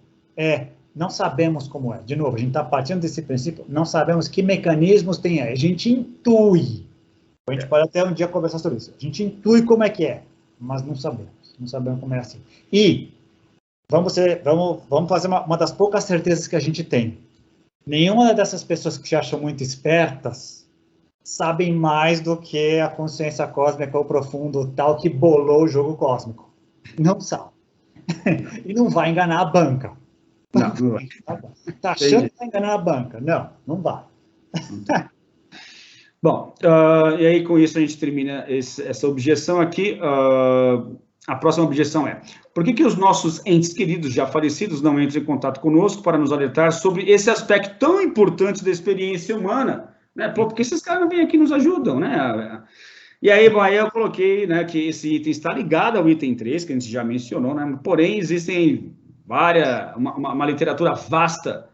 não sabemos como é. De novo, a gente está partindo desse princípio, não sabemos que mecanismos tem aí. A gente intui. A gente pode até um dia conversar sobre isso. A gente intui como é que é, mas não sabemos. Não sabemos como é assim. E vamos fazer uma das poucas certezas que a gente tem. Nenhuma dessas pessoas que se acham muito espertas sabem mais do que a consciência cósmica ou profundo tal que bolou o jogo cósmico. Não sabe. E não vai enganar a banca. Não vai. Está achando que vai enganar a banca? Não, não vai. Bom, e aí com isso a gente termina essa objeção aqui. A próxima objeção é: por que os nossos entes queridos já falecidos não entram em contato conosco para nos alertar sobre esse aspecto tão importante da experiência humana? Né? Pô, porque esses caras não vêm aqui e nos ajudam, né? E aí, bom, aí eu coloquei, né, que esse item está ligado ao item 3, que a gente já mencionou, né? Porém, existem uma literatura vasta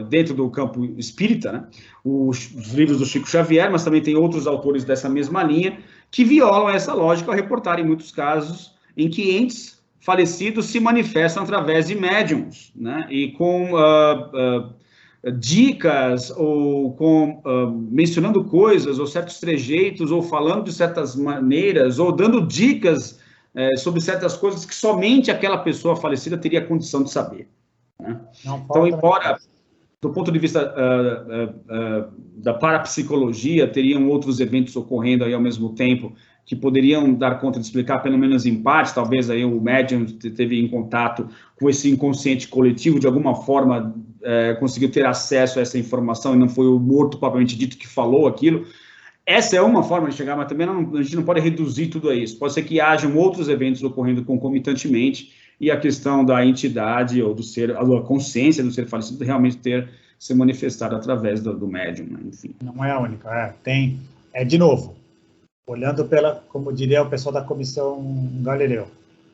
dentro do campo espírita, né? Os livros do Chico Xavier, mas também tem outros autores dessa mesma linha, que violam essa lógica ao reportarem muitos casos em que entes falecidos se manifestam através de médiums, né? E com dicas, ou mencionando coisas, ou certos trejeitos, ou falando de certas maneiras, ou dando dicas sobre certas coisas que somente aquela pessoa falecida teria condição de saber. Né? Então, embora, do ponto de vista da parapsicologia, teriam outros eventos ocorrendo aí ao mesmo tempo que poderiam dar conta de explicar, pelo menos em parte, talvez aí o médium teve em contato com esse inconsciente coletivo, de alguma forma conseguiu ter acesso a essa informação e não foi o morto propriamente dito que falou aquilo. Essa é uma forma de chegar, mas também a gente não pode reduzir tudo a isso. Pode ser que hajam outros eventos ocorrendo concomitantemente e a questão da entidade ou do ser, a consciência do ser falecido realmente ter se manifestado através do médium, né? Enfim. Não é a única, de novo, olhando como diria o pessoal da Comissão Galileu,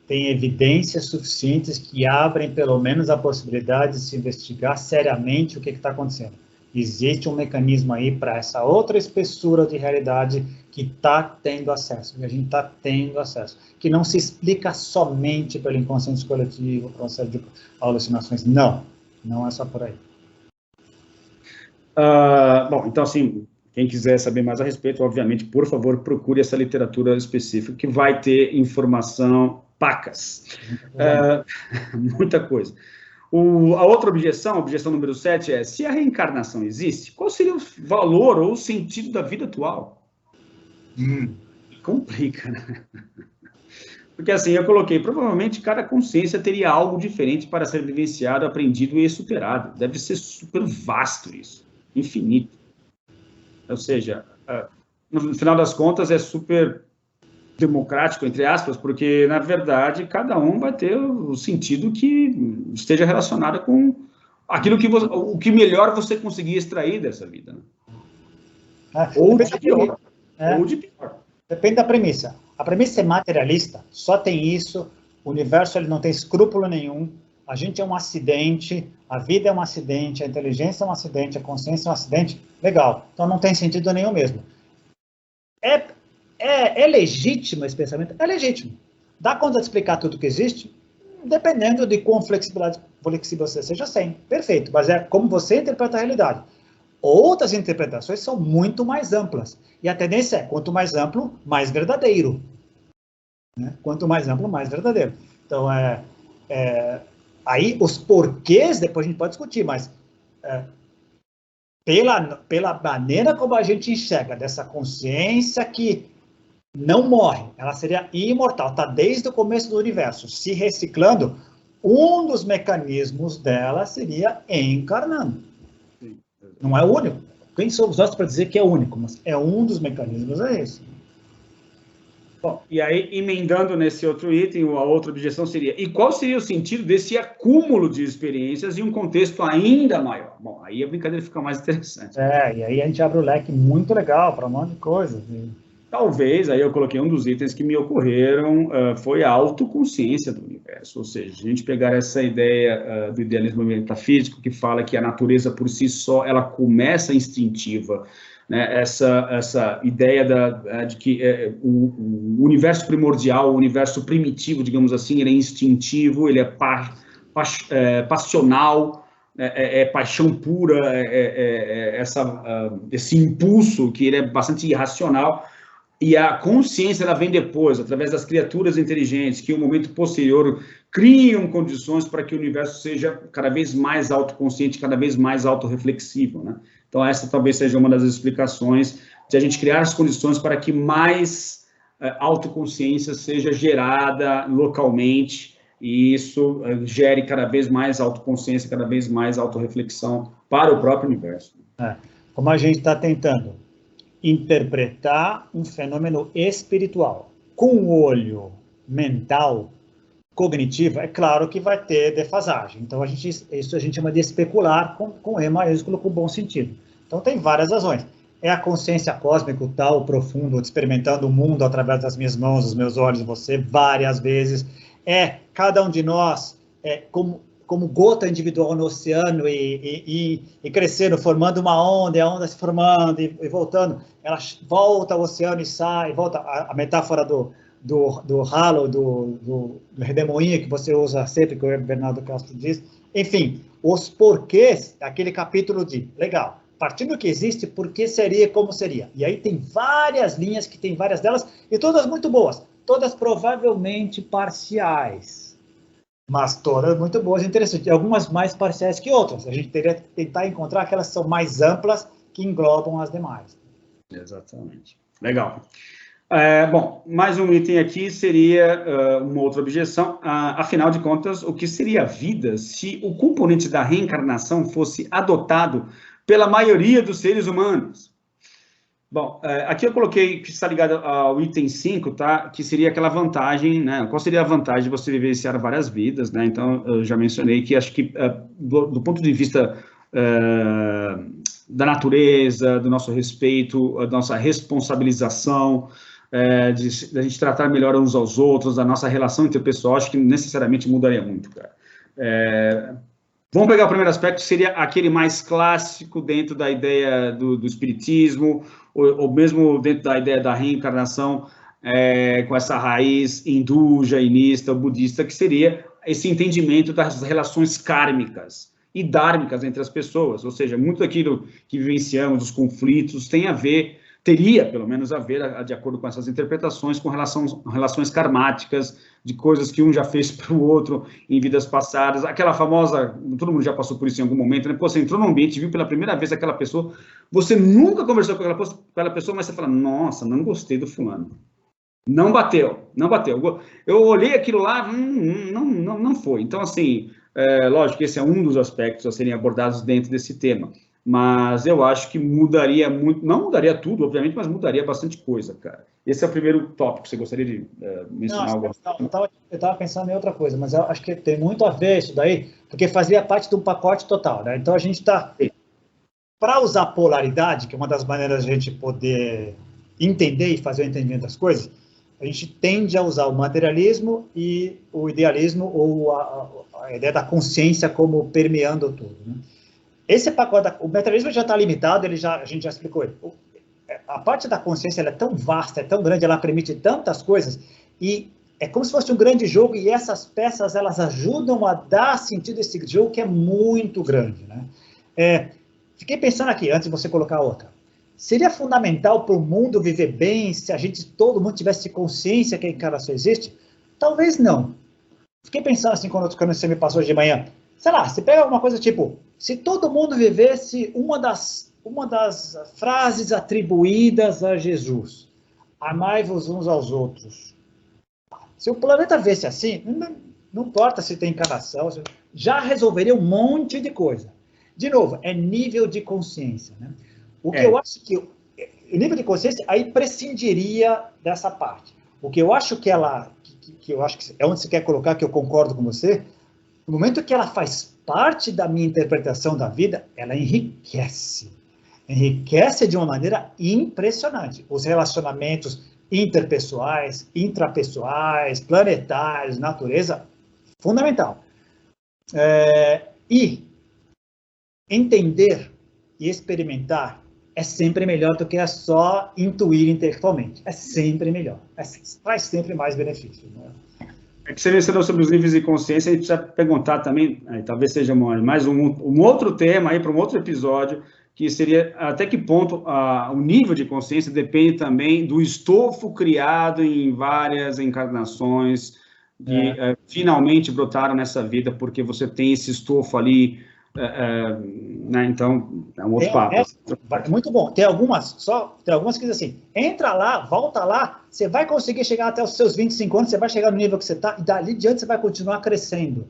tem evidências suficientes que abrem pelo menos a possibilidade de se investigar seriamente o que está acontecendo. Existe um mecanismo aí para essa outra espessura de realidade que está tendo acesso, que a gente está tendo acesso, que não se explica somente pelo inconsciente coletivo, por uma série de alucinações. Não é só por aí. Bom, então, assim, quem quiser saber mais a respeito, obviamente, por favor, procure essa literatura específica, que vai ter informação pacas. Muita coisa. A outra objeção, a objeção número 7, é: se a reencarnação existe, qual seria o valor ou o sentido da vida atual? Complica, né? Porque assim, eu coloquei, provavelmente cada consciência teria algo diferente para ser vivenciado, aprendido e superado. Deve ser super vasto isso, infinito. Ou seja, no final das contas é super democrático, entre aspas, porque, na verdade, cada um vai ter o sentido que esteja relacionado com aquilo o que melhor você conseguir extrair dessa vida. Né? Ou de pior. Ou de pior. Depende da premissa. A premissa é materialista, só tem isso, o universo ele não tem escrúpulo nenhum, a gente é um acidente, a vida é um acidente, a inteligência é um acidente, a consciência é um acidente, legal. Então não tem sentido nenhum mesmo. É legítimo esse pensamento? É legítimo. Dá conta de explicar tudo que existe? Dependendo de quão flexível você seja, sim. Perfeito. Mas é como você interpreta a realidade. Outras interpretações são muito mais amplas. E a tendência é, quanto mais amplo, mais verdadeiro. Né? Quanto mais amplo, mais verdadeiro. Então, aí os porquês, depois a gente pode discutir, mas pela maneira como a gente enxerga dessa consciência que não morre, ela seria imortal, está desde o começo do universo, se reciclando, um dos mecanismos dela seria encarnando. Não é o único. Quem somos nós para dizer que é único, mas é um dos mecanismos, é esse. Bom, e aí, emendando nesse outro item, a outra objeção seria: e qual seria o sentido desse acúmulo de experiências em um contexto ainda maior? Bom, aí a brincadeira fica mais interessante. E aí a gente abre o leque muito legal para um monte de coisa. Talvez, aí eu coloquei um dos itens que me ocorreram, foi a autoconsciência do universo, ou seja, a gente pegar essa ideia do idealismo metafísico, que fala que a natureza por si só, ela começa instintiva, né? Essa ideia de que o universo primordial, o universo primitivo, digamos assim, ele é instintivo, ele é passional, paixão pura, esse impulso que ele é bastante irracional. E a consciência, ela vem depois, através das criaturas inteligentes, que em um momento posterior criam condições para que o universo seja cada vez mais autoconsciente, cada vez mais autorreflexivo, né? Então, essa talvez seja uma das explicações de a gente criar as condições para que mais autoconsciência seja gerada localmente, e isso gere cada vez mais autoconsciência, cada vez mais autorreflexão para o próprio universo. Como a gente está tentando interpretar um fenômeno espiritual com o olho mental, cognitivo, é claro que vai ter defasagem. Então, isso a gente chama de especular com E maiúsculo, com bom sentido. Então, tem várias razões. É a consciência cósmica, o tal profundo, experimentando o mundo através das minhas mãos, dos meus olhos, você, várias vezes. É cada um de nós, como gota individual no oceano e crescendo, formando uma onda, e a onda se formando e voltando, ela volta ao oceano e sai, volta a metáfora do ralo, do redemoinho que você usa sempre, que o Bernardo Castro diz. Enfim, os porquês, aquele capítulo de, legal, partindo do que existe, por que seria como seria? E aí tem várias linhas, que tem várias delas, e todas muito boas, todas provavelmente parciais, mas todas muito boas e interessantes, e algumas mais parciais que outras. A gente teria que tentar encontrar aquelas que são mais amplas, que englobam as demais. Exatamente. Legal. Bom, mais um item aqui seria uma outra objeção. Afinal de contas, o que seria a vida se o componente da reencarnação fosse adotado pela maioria dos seres humanos? Bom, aqui eu coloquei que está ligado ao item 5, tá? Que seria aquela vantagem, né? Qual seria a vantagem de você vivenciar várias vidas, né? Então, eu já mencionei que acho que, do ponto de vista da natureza, do nosso respeito, da nossa responsabilização, da gente tratar melhor uns aos outros, da nossa relação interpessoal, acho que necessariamente mudaria muito, cara. Vamos pegar o primeiro aspecto, que seria aquele mais clássico dentro da ideia do espiritismo, ou mesmo dentro da ideia da reencarnação, com essa raiz hindu, jainista, budista, que seria esse entendimento das relações kármicas e dármicas entre as pessoas, ou seja, muito daquilo que vivenciamos, os conflitos, teria pelo menos a ver, de acordo com essas interpretações, com relações karmáticas, de coisas que um já fez para o outro em vidas passadas, aquela famosa, todo mundo já passou por isso em algum momento, né? Pô, você entrou num ambiente, viu pela primeira vez aquela pessoa, você nunca conversou com aquela pessoa, mas você fala, nossa, não gostei do fulano. Não bateu. Eu olhei aquilo lá, não foi. Então, assim, lógico que esse é um dos aspectos a serem abordados dentro desse tema, mas eu acho que mudaria muito, não mudaria tudo, obviamente, mas mudaria bastante coisa, cara. Esse é o primeiro tópico, você gostaria de mencionar algo? Eu estava pensando em outra coisa, mas eu acho que tem muito a ver isso daí, porque fazia parte de um pacote total, né? Então a gente está, para usar polaridade, que é uma das maneiras de a gente poder entender e fazer o entendimento das coisas, a gente tende a usar o materialismo e o idealismo, ou a ideia da consciência como permeando tudo, né? Esse pacote, o materialismo já está limitado, a gente já explicou ele. A parte da consciência ela é tão vasta, é tão grande, ela permite tantas coisas, e é como se fosse um grande jogo, e essas peças elas ajudam a dar sentido a esse jogo que é muito grande, né? Fiquei pensando aqui, antes de você colocar outra. Seria fundamental para o mundo viver bem se todo mundo tivesse consciência que a encarnação existe? Talvez não. Fiquei pensando assim, quando você me passou de manhã, sei lá, você pega alguma coisa tipo, se todo mundo vivesse uma das frases atribuídas a Jesus, amai-vos uns aos outros. Se o planeta visse assim, não importa se tem encarnação, já resolveria um monte de coisa. De novo, é nível de consciência, né? O que eu acho que o nível de consciência aí prescindiria dessa parte. O que eu acho que eu acho que é onde você quer colocar, que eu concordo com você, no momento que ela faz parte da minha interpretação da vida, ela enriquece. Enriquece de uma maneira impressionante. Os relacionamentos interpessoais, intrapessoais, planetários, natureza, fundamental. E entender e experimentar é sempre melhor do que só intuir intelectualmente. É sempre melhor. Traz sempre mais benefícios. Né? É que você mencionou sobre os níveis de consciência, a gente precisa perguntar também, talvez seja mais um outro tema aí para um outro episódio, que seria até que ponto o nível de consciência depende também do estofo criado em várias encarnações que finalmente brotaram nessa vida, porque você tem esse estofo ali, né? Então, é um outro papo. Muito bom. Tem algumas que dizem assim, entra lá, volta lá, você vai conseguir chegar até os seus 25 anos, você vai chegar no nível que você está, e dali diante você vai continuar crescendo.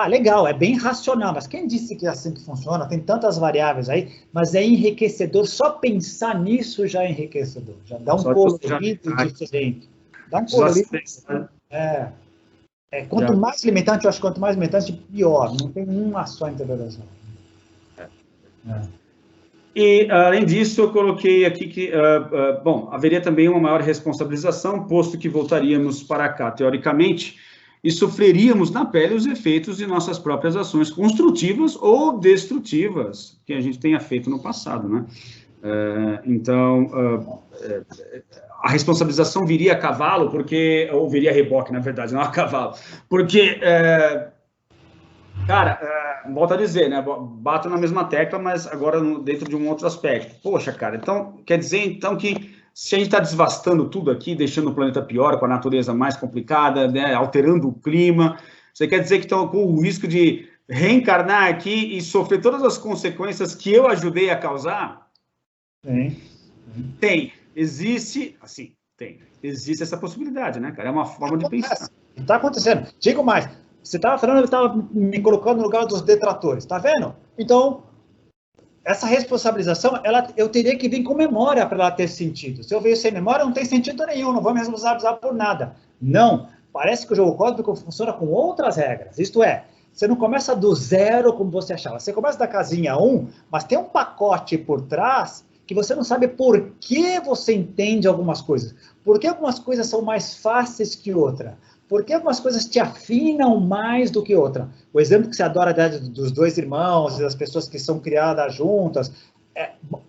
Legal, é bem racional, mas quem disse que é assim que funciona? Tem tantas variáveis aí, mas é enriquecedor, só pensar nisso já é enriquecedor, já dá um colorido diferente. Dá um colorido. Quanto mais limitante, eu acho que quanto mais limitante, pior. Não tem uma só interpretação. E, além disso, eu coloquei aqui que, haveria também uma maior responsabilização, posto que voltaríamos para cá, teoricamente, e sofreríamos na pele os efeitos de nossas próprias ações construtivas ou destrutivas que a gente tenha feito no passado, né? Então, a responsabilização viria a cavalo, ou viria a reboque, na verdade, não a cavalo, porque, volto a dizer, né, bato na mesma tecla, mas agora dentro de um outro aspecto. Poxa, cara, então, quer dizer, então, que se a gente está devastando tudo aqui, deixando o planeta pior, com a natureza mais complicada, né, alterando o clima, você quer dizer que estão com o risco de reencarnar aqui e sofrer todas as consequências que eu ajudei a causar? Tem. Existe essa possibilidade, né, cara? É uma forma de pensar. Está acontecendo. Digo mais, você estava falando, eu estava me colocando no lugar dos detratores, tá vendo? Então, essa responsabilização, eu teria que vir com memória para ela ter sentido. Se eu vejo sem memória, não tem sentido nenhum, não vou me responsabilizar por nada. Não, parece que o jogo cósmico funciona com outras regras, isto é, você não começa do zero como você achava, você começa da casinha 1, mas tem um pacote por trás que você não sabe por que você entende algumas coisas, por que algumas coisas são mais fáceis que outras, por que algumas coisas te afinam mais do que outra. O exemplo que você adora dos dois irmãos, das pessoas que são criadas juntas,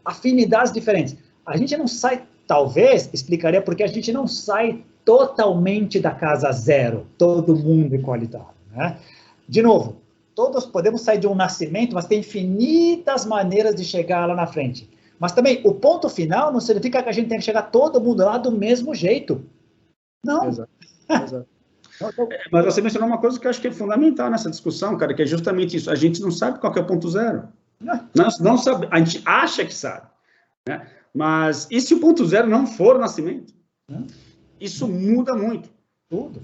afinidades diferentes. A gente não sai, talvez, explicaria porque a gente não sai totalmente da casa zero, todo mundo igualitário, né? De novo, todos podemos sair de um nascimento, mas tem infinitas maneiras de chegar lá na frente. Mas também, o ponto final não significa que a gente tem que chegar todo mundo lá do mesmo jeito. Não. Exato. Mas você mencionou uma coisa que eu acho que é fundamental nessa discussão, cara, que é justamente isso. A gente não sabe qual que é o ponto zero. Não sabe, a gente acha que sabe, né? Mas e se o ponto zero não for o nascimento? Isso muda muito. Tudo.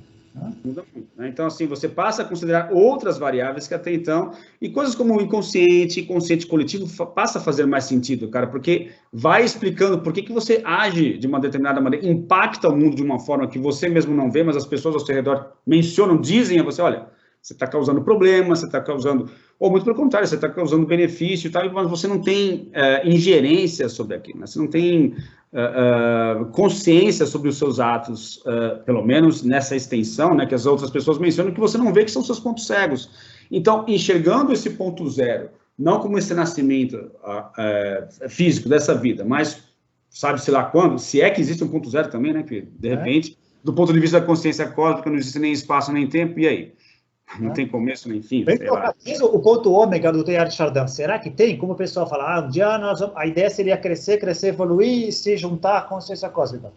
Muda muito, né? Então, assim, você passa a considerar outras variáveis que até então, e coisas como o inconsciente coletivo passa a fazer mais sentido, cara, porque vai explicando por que você age de uma determinada maneira, impacta o mundo de uma forma que você mesmo não vê, mas as pessoas ao seu redor mencionam, dizem a você, olha, você está causando problema, você está causando, ou muito pelo contrário, você está causando benefício e tal, mas você não tem ingerência sobre aquilo, né? Você não tem consciência sobre os seus atos, pelo menos nessa extensão, né, que as outras pessoas mencionam, que você não vê que são seus pontos cegos. Então, enxergando esse ponto zero, não como esse nascimento físico dessa vida, mas sabe-se lá quando, se é que existe um ponto zero também, né, que de repente, do ponto de vista da consciência cósmica, não existe nem espaço nem tempo, e aí? Não tem começo nem fim. O ponto ômega do Teilhard de Chardin, será que tem? Como o pessoal fala, um dia a ideia seria crescer, evoluir e se juntar à consciência cósmica.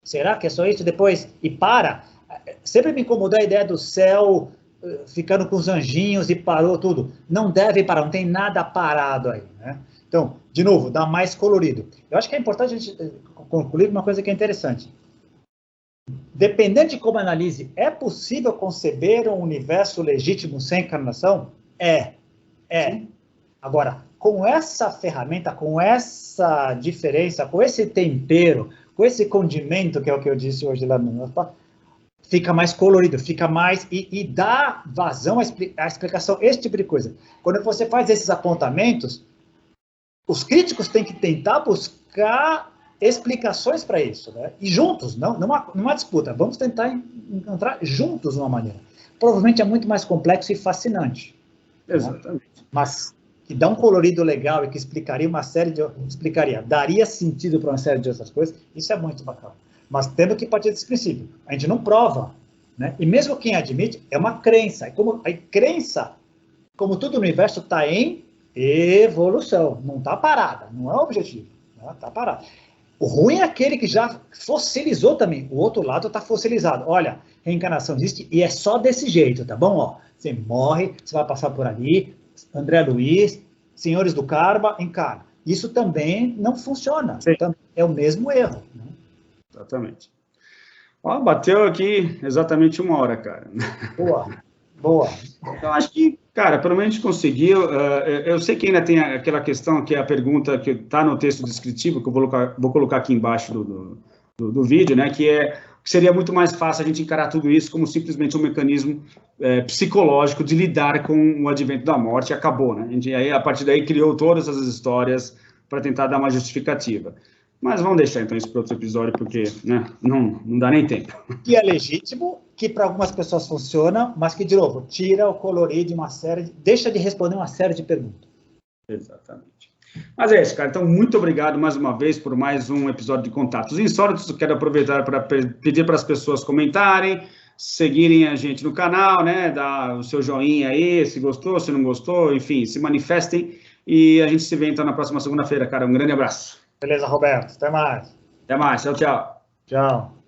Será que é só isso? Depois, e para? Sempre me incomodou a ideia do céu ficando com os anjinhos e parou tudo. Não deve parar, não tem nada parado aí, né? Então, de novo, dá mais colorido. Eu acho que é importante a gente concluir uma coisa que é interessante. Dependendo de como analise, é possível conceber um universo legítimo sem encarnação? É. Agora, com essa ferramenta, com essa diferença, com esse tempero, com esse condimento, que é o que eu disse hoje lá no fica mais colorido, fica mais... E dá vazão à explicação, esse tipo de coisa. Quando você faz esses apontamentos, os críticos têm que tentar buscar explicações para isso, né? E juntos, não há disputa, vamos tentar encontrar juntos uma maneira. Provavelmente é muito mais complexo e fascinante. Exatamente. Né? Mas que dá um colorido legal e que explicaria daria sentido para uma série de outras coisas, isso é muito bacana. Mas tendo que partir desse princípio, a gente não prova, né? E mesmo quem admite, é uma crença. E como a crença, como tudo no universo, está em evolução, não está parada, não é o objetivo, está parada. O ruim é aquele que já fossilizou também, o outro lado está fossilizado. Olha, reencarnação existe e é só desse jeito, tá bom? Ó, você morre, você vai passar por ali, André Luiz, senhores do karma, encarna. Isso também não funciona, é o mesmo erro. Né? Exatamente. Ó, bateu aqui exatamente 1 hora, cara. Boa. Então, acho que, cara, pelo menos a gente conseguiu. Eu sei que ainda tem aquela questão, que é a pergunta que está no texto descritivo, que eu vou colocar aqui embaixo do vídeo, né, que seria muito mais fácil a gente encarar tudo isso como simplesmente um mecanismo psicológico de lidar com o advento da morte, e acabou, né? Aí, a partir daí, criou todas as histórias para tentar dar uma justificativa. Mas vamos deixar, então, isso para outro episódio, porque, né, não dá nem tempo. Que é legítimo, que para algumas pessoas funciona, mas que, de novo, tira o colorido de uma série, deixa de responder uma série de perguntas. Exatamente. Mas é isso, cara. Então, muito obrigado mais uma vez por mais um episódio de Contatos Insólitos. Eu quero aproveitar para pedir para as pessoas comentarem, seguirem a gente no canal, né? Dar o seu joinha aí, se gostou, se não gostou, enfim, se manifestem. E a gente se vê, então, na próxima segunda-feira, cara. Um grande abraço. Beleza, Roberto. Até mais. Até mais. Tchau, tchau. Tchau.